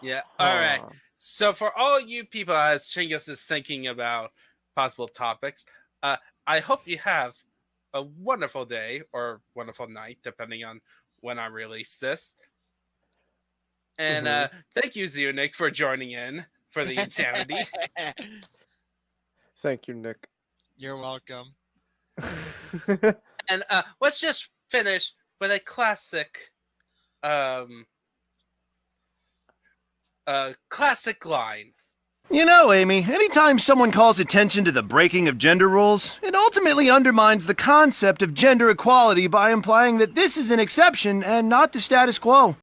Yeah. All right. So for all you people, as Chinggis is thinking about possible topics, I hope you have a wonderful day or wonderful night, depending on when I release this. And thank you, Xeno-Nick, for joining in for the insanity. Thank you, Nick. You're welcome. And let's just finish with a classic classic line. You know, Amy, anytime someone calls attention to the breaking of gender roles, it ultimately undermines the concept of gender equality by implying that this is an exception and not the status quo.